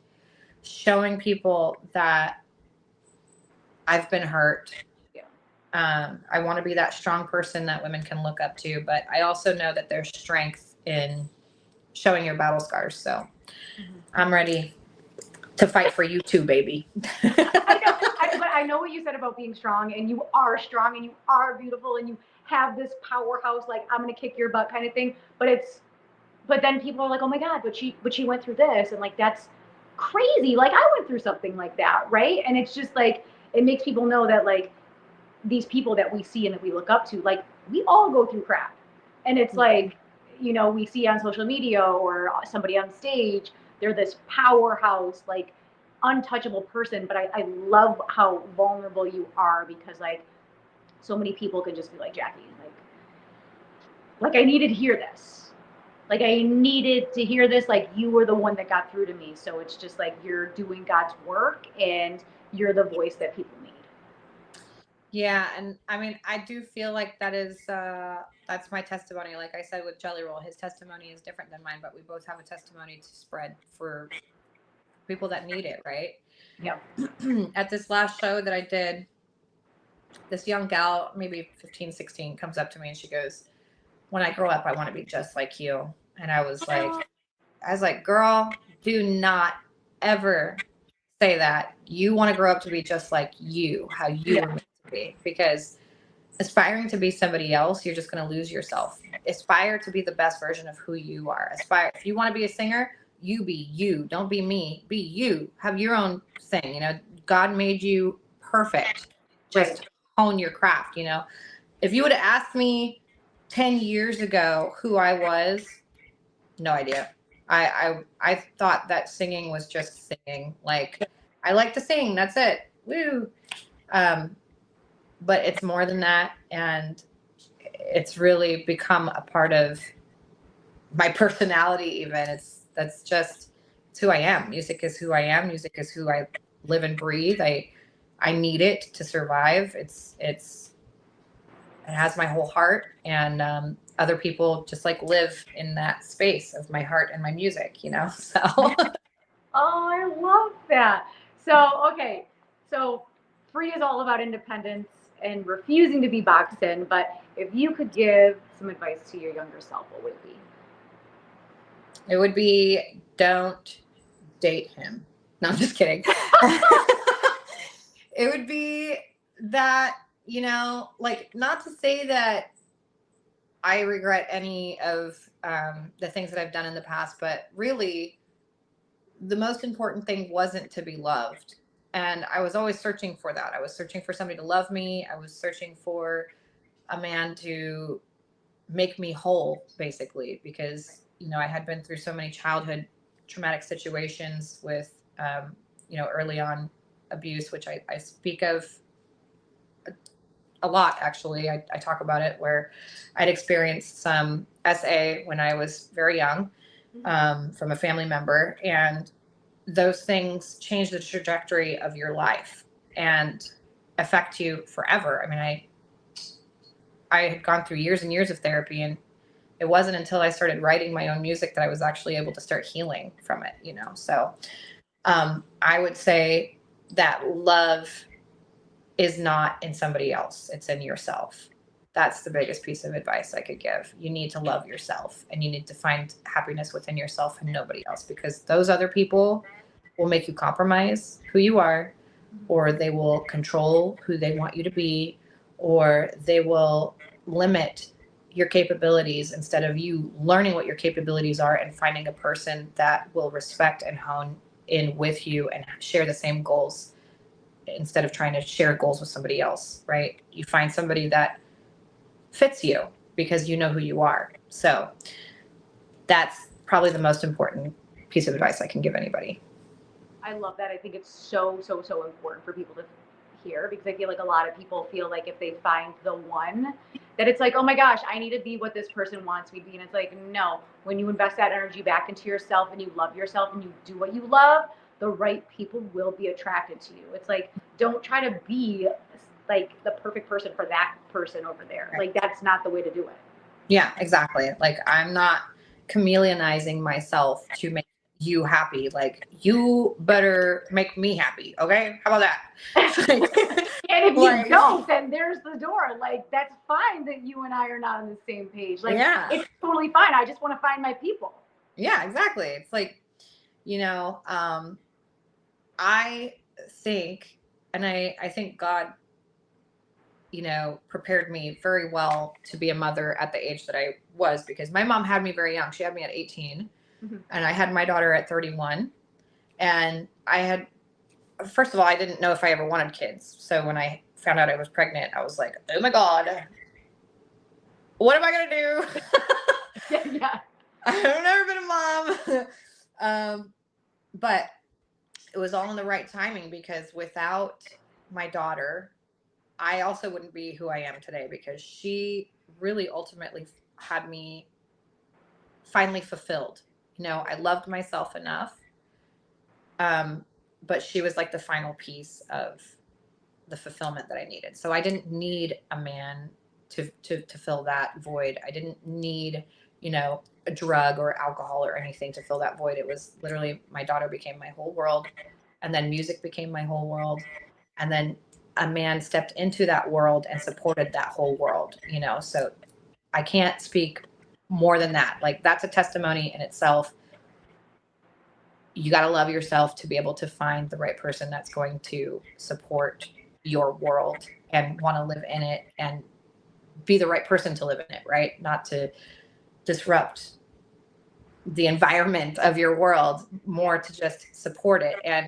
showing people that I've been hurt. I want to be that strong person that women can look up to, but I also know that there's strength in showing your battle scars. So I'm ready to fight for you too, baby. But I know what you said about being strong, and you are strong, and you are beautiful, and you have this powerhouse, like I'm gonna kick your butt kind of thing. But then people are like, oh my God, but she went through this, and like that's crazy. Like I went through something like that, right? And it's just like it makes people know that like these people that we see and that we look up to, like we all go through crap, and it's like we see on social media or somebody on stage, they're this powerhouse, like untouchable person, but I love how vulnerable you are, because like so many people can just be like, Jacquie, like I needed to hear this, like I needed to hear this, like you were the one that got through to me. So it's just like you're doing God's work, and you're the voice that people need. Yeah, and I mean, I do feel like that's my testimony. Like I said with Jelly Roll, his testimony is different than mine, but we both have a testimony to spread for people that need it, right? Yeah. At this last show that I did, this young gal, maybe 15, 16, comes up to me and she goes, when I grow up, I want to be just like you. And I was like, girl, do not ever say that. You want to grow up to be just like you, how you were meant to be, because aspiring to be somebody else, you're just going to lose yourself. Aspire to be the best version of who you are. Aspire. If you want to be a singer, you be you. Don't be me. Be you. Have your own thing. God made you perfect. Just hone your craft. If you would have asked me 10 years ago who I was, no idea. I thought that singing was just singing. Like, I like to sing. That's it. Woo. But it's more than that. And it's really become a part of my personality even. It's who I am. Music is who I am. Music is who I live and breathe. I need it to survive. It has my whole heart, and other people just like live in that space of my heart and my music, so. Oh, I love that. So, okay. So, free is all about independence and refusing to be boxed in. But if you could give some advice to your younger self, what would it be? It would be, don't date him. No, I'm just kidding. It would be that, like, not to say that I regret any of the things that I've done in the past, but really the most important thing wasn't to be loved. And I was always searching for that. I was searching for somebody to love me. I was searching for a man to make me whole, basically, because, I had been through so many childhood traumatic situations with, early on abuse, which I speak of a lot, actually. I talk about it, where I'd experienced some SA when I was very young, from a family member. And those things change the trajectory of your life and affect you forever. I mean, I had gone through years and years of therapy, and it wasn't until I started writing my own music that I was actually able to start healing from it, So I would say that love is not in somebody else. It's in yourself. That's the biggest piece of advice I could give. You need to love yourself, and you need to find happiness within yourself and nobody else, because those other people will make you compromise who you are, or they will control who they want you to be, or they will limit your capabilities instead of you learning what your capabilities are and finding a person that will respect and hone in with you and share the same goals, instead of trying to share goals with somebody else, right? You find somebody that fits you because you know who you are. So that's probably the most important piece of advice I can give anybody. I love that. I think it's so, so, so important for people to hear, because I feel like a lot of people feel like if they find the one, that it's like, oh my gosh, I need to be what this person wants me to be. And it's like, no, when you invest that energy back into yourself and you love yourself and you do what you love, the right people will be attracted to you. It's like, don't try to be like the perfect person for that person over there. Right. Like, that's not the way to do it. Yeah, exactly. Like, I'm not chameleonizing myself to make you happy. Like, you better make me happy. Okay. How about that? And if you don't, then there's the door. Like, that's fine that you and I are not on the same page. Like, it's totally fine. I just want to find my people. Yeah, exactly. It's like, you know, I think, and I think God, you know, prepared me very well to be a mother at the age that I was, because my mom had me very young. She had me at 18 and I had my daughter at 31. And I had, first of all, I didn't know if I ever wanted kids. So when I found out I was pregnant, I was like, oh my God, what am I going to do? Yeah. I've never been a mom. But it was all in the right timing, because without my daughter, I also wouldn't be who I am today, because she really ultimately had me finally fulfilled. You know, I loved myself enough. But she was like the final piece of the fulfillment that I needed. So I didn't need a man to fill that void. I didn't need, you know, a drug or alcohol or anything to fill that void. It was literally, my daughter became my whole world, and then music became my whole world, and then a man stepped into that world and supported that whole world, you know. So I can't speak more than that. Like, that's a testimony in itself. You got to love yourself to be able to find the right person that's going to support your world and want to live in it and be the right person to live in it, right? Not to disrupt the environment of your world, more to just support it. And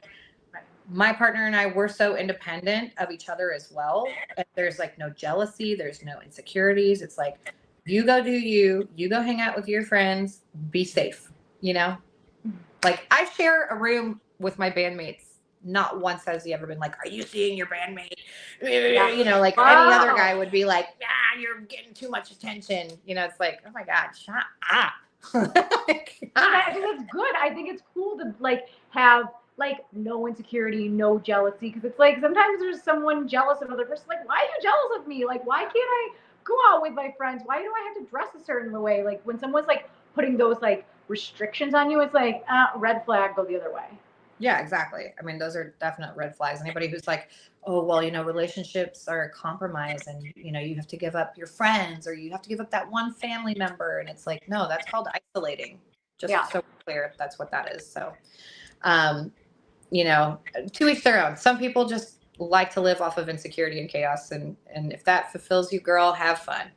my partner and I were so independent of each other as well. And there's like no jealousy, there's no insecurities. It's like, you go do you, you go hang out with your friends, be safe, you know? Like, I share a room with my bandmates. Not once has he ever been like, are you seeing your bandmate? Yeah. You know, like any other guy would be like, yeah, you're getting too much attention. You know, it's like, oh my God, shut up. I think that's good. I think it's cool to like have like no insecurity, no jealousy. Cause it's like sometimes there's someone jealous of another person. Like, why are you jealous of me? Like, why can't I go out with my friends? Why do I have to dress a certain way? Like, when someone's like putting those like restrictions on you, it's like, red flag, go the other way. Yeah, exactly. I mean, those are definite red flags. Anybody who's like, oh, well, you know, relationships are a compromise, and, you know, you have to give up your friends, or you have to give up that one family member. And it's like, no, that's called isolating. Just so clear, that's what that is. So, you know, to each their own. Some people just like to live off of insecurity and chaos. And if that fulfills you, girl, have fun.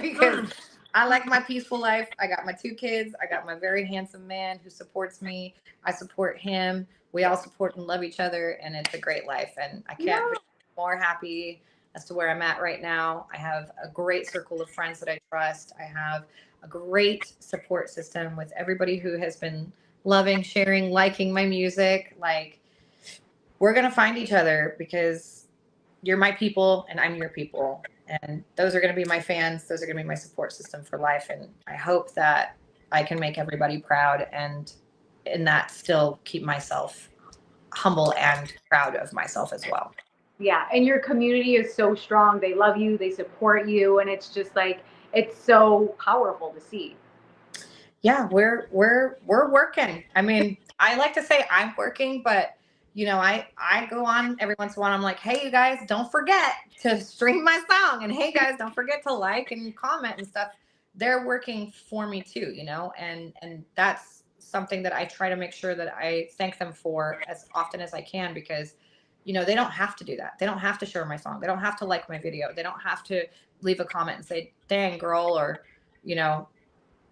Because I like my peaceful life. I got my 2 kids. I got my very handsome man who supports me. I support him. We all support and love each other, and it's a great life. And I can't be more happy as to where I'm at right now. I have a great circle of friends that I trust. I have a great support system with everybody who has been loving, sharing, liking my music. Like, we're going to find each other, because you're my people and I'm your people. And those are going to be my fans. Those are going to be my support system for life. And I hope that I can make everybody proud, and in that still keep myself humble and proud of myself as well. Yeah. And your community is so strong. They love you. They support you. And it's just like, it's so powerful to see. Yeah, we're working. I mean, I like to say I'm working, but you know, I go on every once in a while. I'm like, hey, you guys, don't forget to stream my song. And hey, guys, don't forget to like and comment and stuff. They're working for me too, you know, and that's something that I try to make sure that I thank them for as often as I can, because, you know, they don't have to do that. They don't have to share my song. They don't have to like my video. They don't have to leave a comment and say, dang, girl, or, you know,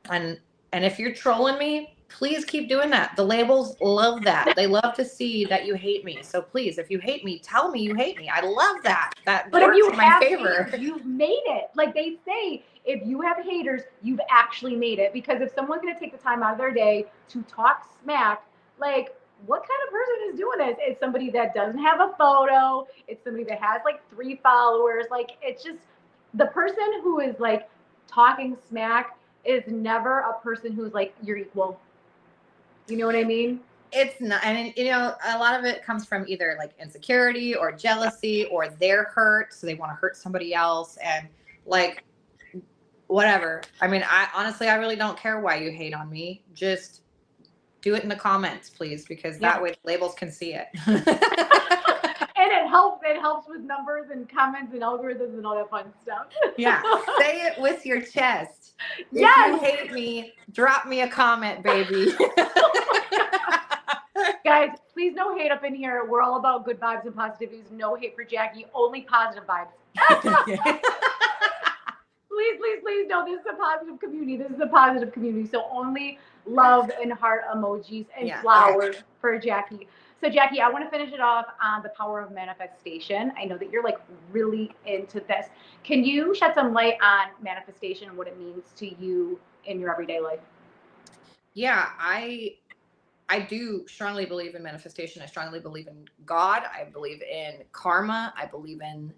and if you're trolling me, please keep doing that. The labels love that. They love to see that you hate me. So please, if you hate me, tell me you hate me. I love that. That but works if you in my have favor. Haters, you've made it. Like they say, if you have haters, you've actually made it. Because if someone's going to take the time out of their day to talk smack, like, what kind of person is doing this? It's somebody that doesn't have a photo. It's somebody that has like 3 followers. Like, it's just the person who is like talking smack is never a person who's like your equal. You know what I mean? It's not, and you know, a lot of it comes from either like insecurity or jealousy, or they're hurt, so they want to hurt somebody else, and like, whatever. I mean, I honestly, I really don't care why you hate on me. Just do it in the comments, please, because that way the labels can see it. And it helps with numbers and comments and algorithms and all that fun stuff. Yeah, say it with your chest. If you hate me, drop me a comment, baby. Guys, please no hate up in here. We're all about good vibes and positivities. No hate for Jackie, only positive vibes. Please, please, please, no, this is a positive community. This is a positive community. So only love and heart emojis and flowers for Jackie. So Jackie, I want to finish it off on the power of manifestation. I know that you're like really into this. Can you shed some light on manifestation and what it means to you in your everyday life? Yeah, I do strongly believe in manifestation. I strongly believe in God. I believe in karma. I believe in,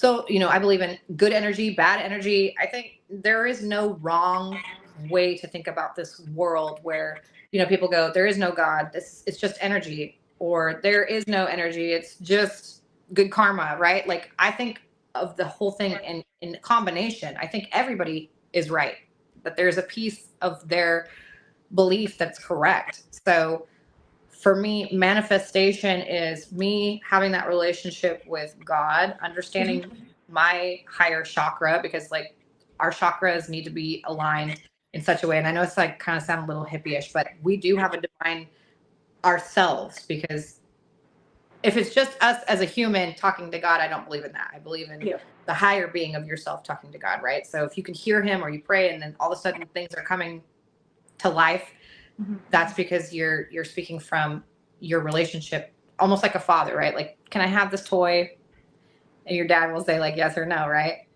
I believe in good energy, bad energy. I think there is no wrong way to think about this world where, people go, there is no God. It's just energy, or there is no energy. It's just good karma, right? Like, I think of the whole thing in combination. I think everybody is right, that there's a piece of their belief that's correct. So for me, manifestation is me having that relationship with God, understanding my higher chakra, because like our chakras need to be aligned in such a way. And I know it's like kind of sound a little hippie-ish, but we do have a divine ourselves, because if it's just us as a human talking to God, I don't believe in that. I believe in the higher being of yourself talking to God, right? So if you can hear him, or you pray and then all of a sudden things are coming to life, that's because you're speaking from your relationship, almost like a father, right? Like, can I have this toy? And your dad will say like yes or no, right?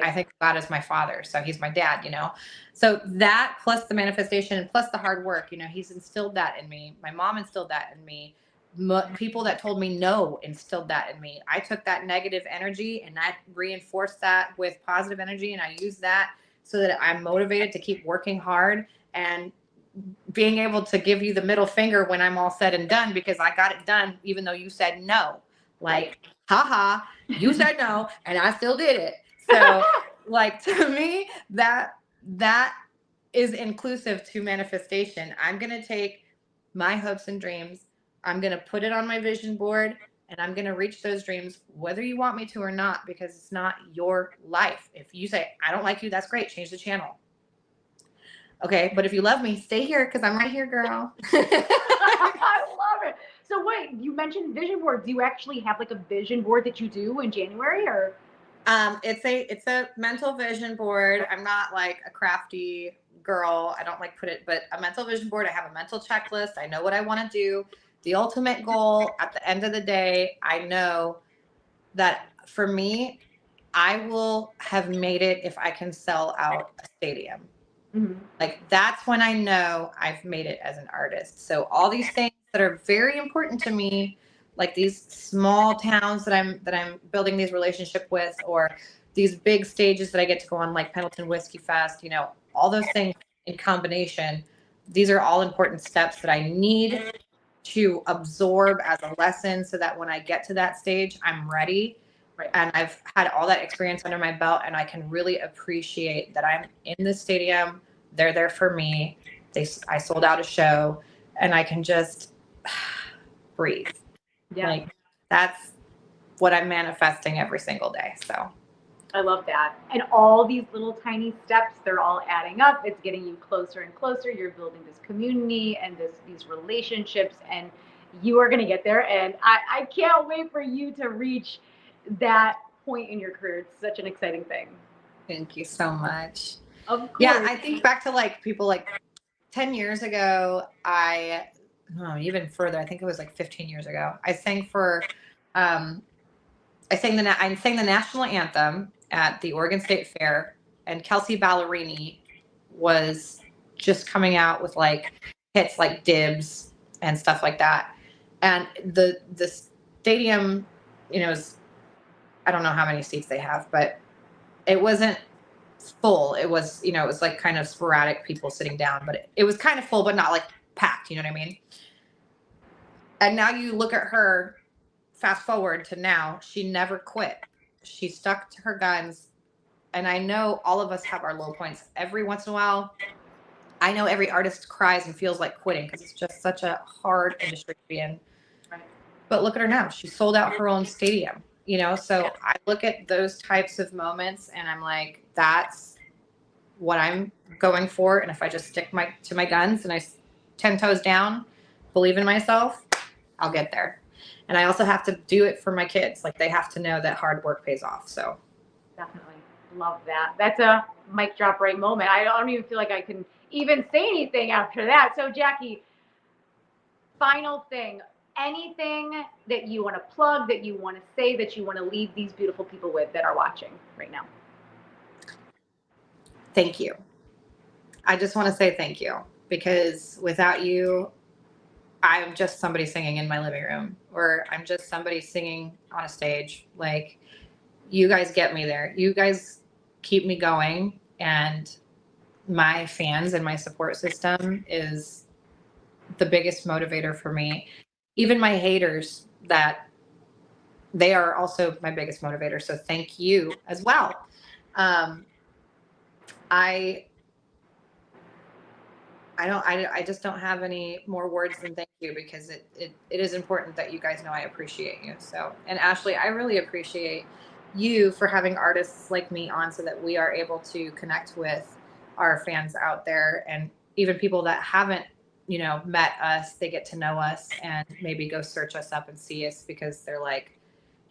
I think God is my father, so he's my dad, so that plus the manifestation plus the hard work, he's instilled that in me. My mom instilled that in me. People that told me no instilled that in me. I took that negative energy and I reinforced that with positive energy, and I use that so that I'm motivated to keep working hard and being able to give you the middle finger when I'm all said and done, because I got it done even though you said no. Like, haha, you said no and I still did it. So like, to me, that is inclusive to manifestation. I'm going to take my hopes and dreams, I'm going to put it on my vision board, and I'm going to reach those dreams whether you want me to or not, because it's not your life. If you say I don't like you, that's great, change the channel. Okay, but if you love me, stay here, because I'm right here, girl. I love it. So wait, you mentioned vision board. Do you actually have like a vision board that you do in January, or? It's a mental vision board. I'm not like a crafty girl. I don't like put it, but a mental vision board. I have a mental checklist. I know what I want to do. The ultimate goal at the end of the day, I know that for me, I will have made it if I can sell out a stadium. Like, that's when I know I've made it as an artist. So all these things that are very important to me, like these small towns that I'm building these relationship with, or these big stages that I get to go on, like Pendleton Whiskey Fest, all those things in combination, these are all important steps that I need to absorb as a lesson, so that when I get to that stage, I'm ready. Right. And I've had all that experience under my belt, and I can really appreciate that I'm in the stadium. They're there for me. I sold out a show, and I can just breathe. Yeah. Like, that's what I'm manifesting every single day. So I love that. And all these little tiny steps, they're all adding up. It's getting you closer and closer. You're building this community and these relationships, and you are going to get there. And I can't wait for you to reach that point in your career. It's such an exciting thing. Thank you so much. Of course. Yeah, I think back to like people like 10 years ago, even further, I think it was like 15 years ago, I sang the national anthem at the Oregon State Fair, and Kelsey Ballerini was just coming out with like hits like Dibs and stuff like that. And the stadium, I don't know how many seats they have, but it wasn't full. It was, it was like kind of sporadic people sitting down, but it was kind of full, but not like packed. You know what I mean? And now you look at her, fast forward to now, she never quit. She stuck to her guns. And I know all of us have our low points. Every once in a while, I know every artist cries and feels like quitting, because it's just such a hard industry to be in. Right. But look at her now. She sold out her own stadium, so I look at those types of moments and I'm like, that's what I'm going for. And if I just stick to my guns and I 10 toes down, believe in myself, I'll get there. And I also have to do it for my kids. Like, they have to know that hard work pays off. So Definitely. Love that. That's a mic drop right moment. I don't even feel like I can even say anything after that. So, Jackie, final thing. Anything that you want to plug, that you want to say, that you want to leave these beautiful people with that are watching right now? thank you. I just want to say thank you, because without you, I'm just somebody singing in my living room, or I'm just somebody singing on a stage. Like, you guys get me there. You guys keep me going. And my fans and my support system is the biggest motivator for me. Even my haters, that they are also my biggest motivator. So thank you as well. I I just don't have any more words than thank you, because it is important that you guys know I appreciate you. So, and Ashley, I really appreciate you for having artists like me on, so that we are able to connect with our fans out there, and even people that haven't, met us, they get to know us and maybe go search us up and see us, because they're like,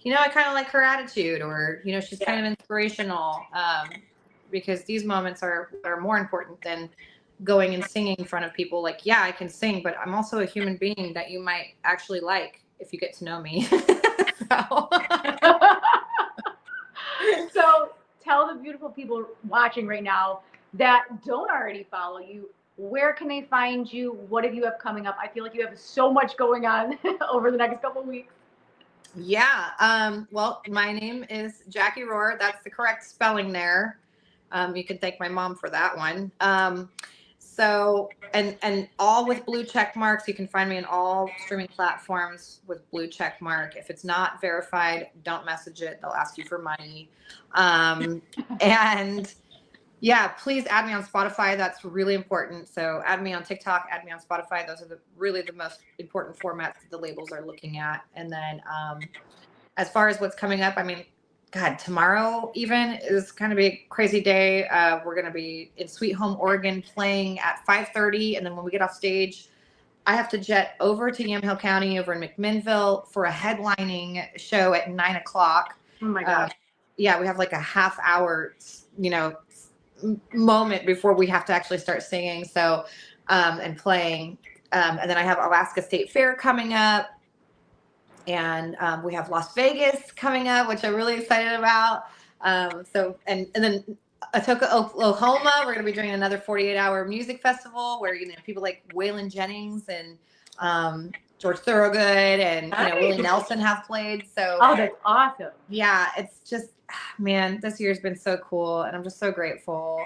I kind of like her attitude, or, she's kind of inspirational. Because these moments are more important than going and singing in front of people. Like, yeah, I can sing, but I'm also a human being that you might actually like if you get to know me. So. So tell the beautiful people watching right now that don't already follow you, where can they find you? What do you have coming up? I feel like you have so much going on over the next couple of weeks. Yeah. Well, my name is Jacquie Rohr. That's the correct spelling there. You can thank my mom for that one. So, and all with blue check marks. You can find me on all streaming platforms with blue check mark. If it's not verified, don't message it. They'll ask you for money. And yeah, please add me on Spotify. That's really important. So add me on TikTok, add me on Spotify. Those are really the most important formats that the labels are looking at. And then as far as what's coming up, I mean, God, tomorrow even is going to be a crazy day. We're going to be in Sweet Home, Oregon, playing at 5:30. And then when we get off stage, I have to jet over to Yamhill County over in McMinnville for a headlining show at 9 o'clock. Oh my gosh. Yeah, we have like a half hour, moment before we have to actually start singing. So, and playing. And then I have Alaska State Fair coming up. And we have Las Vegas coming up, which I'm really excited about. So, and then Atoka, Oklahoma, we're going to be doing another 48-hour music festival where, people like Waylon Jennings and George Thorogood and Willie Nelson have played. So, oh, that's awesome. Yeah, it's just, man, this year's been so cool, and I'm just so grateful.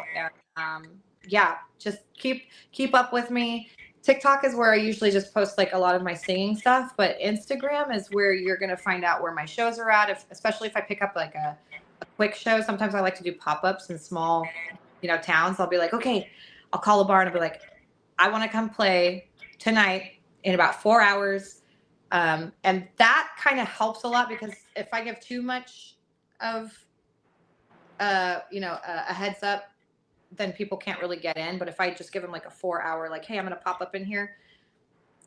And yeah, just keep up with me. TikTok is where I usually just post like a lot of my singing stuff, but Instagram is where you're going to find out where my shows are at. Especially if I pick up like a quick show. Sometimes I like to do pop-ups in small, towns. I'll be like, okay, I'll call a bar and I'll be like, I want to come play tonight in about 4 hours. And that kind of helps a lot, because if I give too much of, a heads up, then people can't really get in. But if I just give them like a 4 hour, like, hey, I'm going to pop up in here,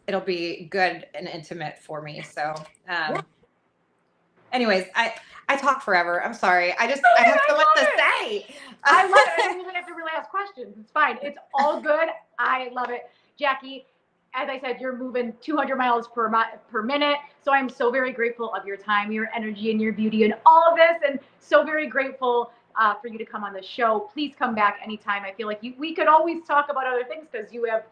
it'll be good and intimate for me. So, anyways, I talk forever. I'm sorry. I have so much to say. I love it. I don't even have to really ask questions. It's fine. It's all good. I love it. Jacquie, as I said, you're moving 200 miles per minute. So I'm so very grateful of your time, your energy, and your beauty, and all of this. And so very grateful for you to come on the show. Please come back anytime. I feel like we could always talk about other things, because you have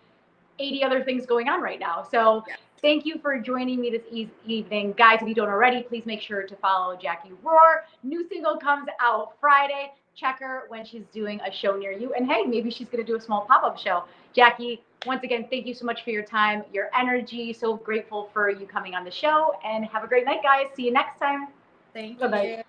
80 other things going on right now. So thank you for joining me this evening. Guys, if you don't already, please make sure to follow Jacquie Rohr. New single comes out Friday. Check her when she's doing a show near you. And hey, maybe she's going to do a small pop-up show. Jacquie, once again, thank you so much for your time, your energy. So grateful for you coming on the show. And have a great night, guys. See you next time. Thank Bye-bye. you.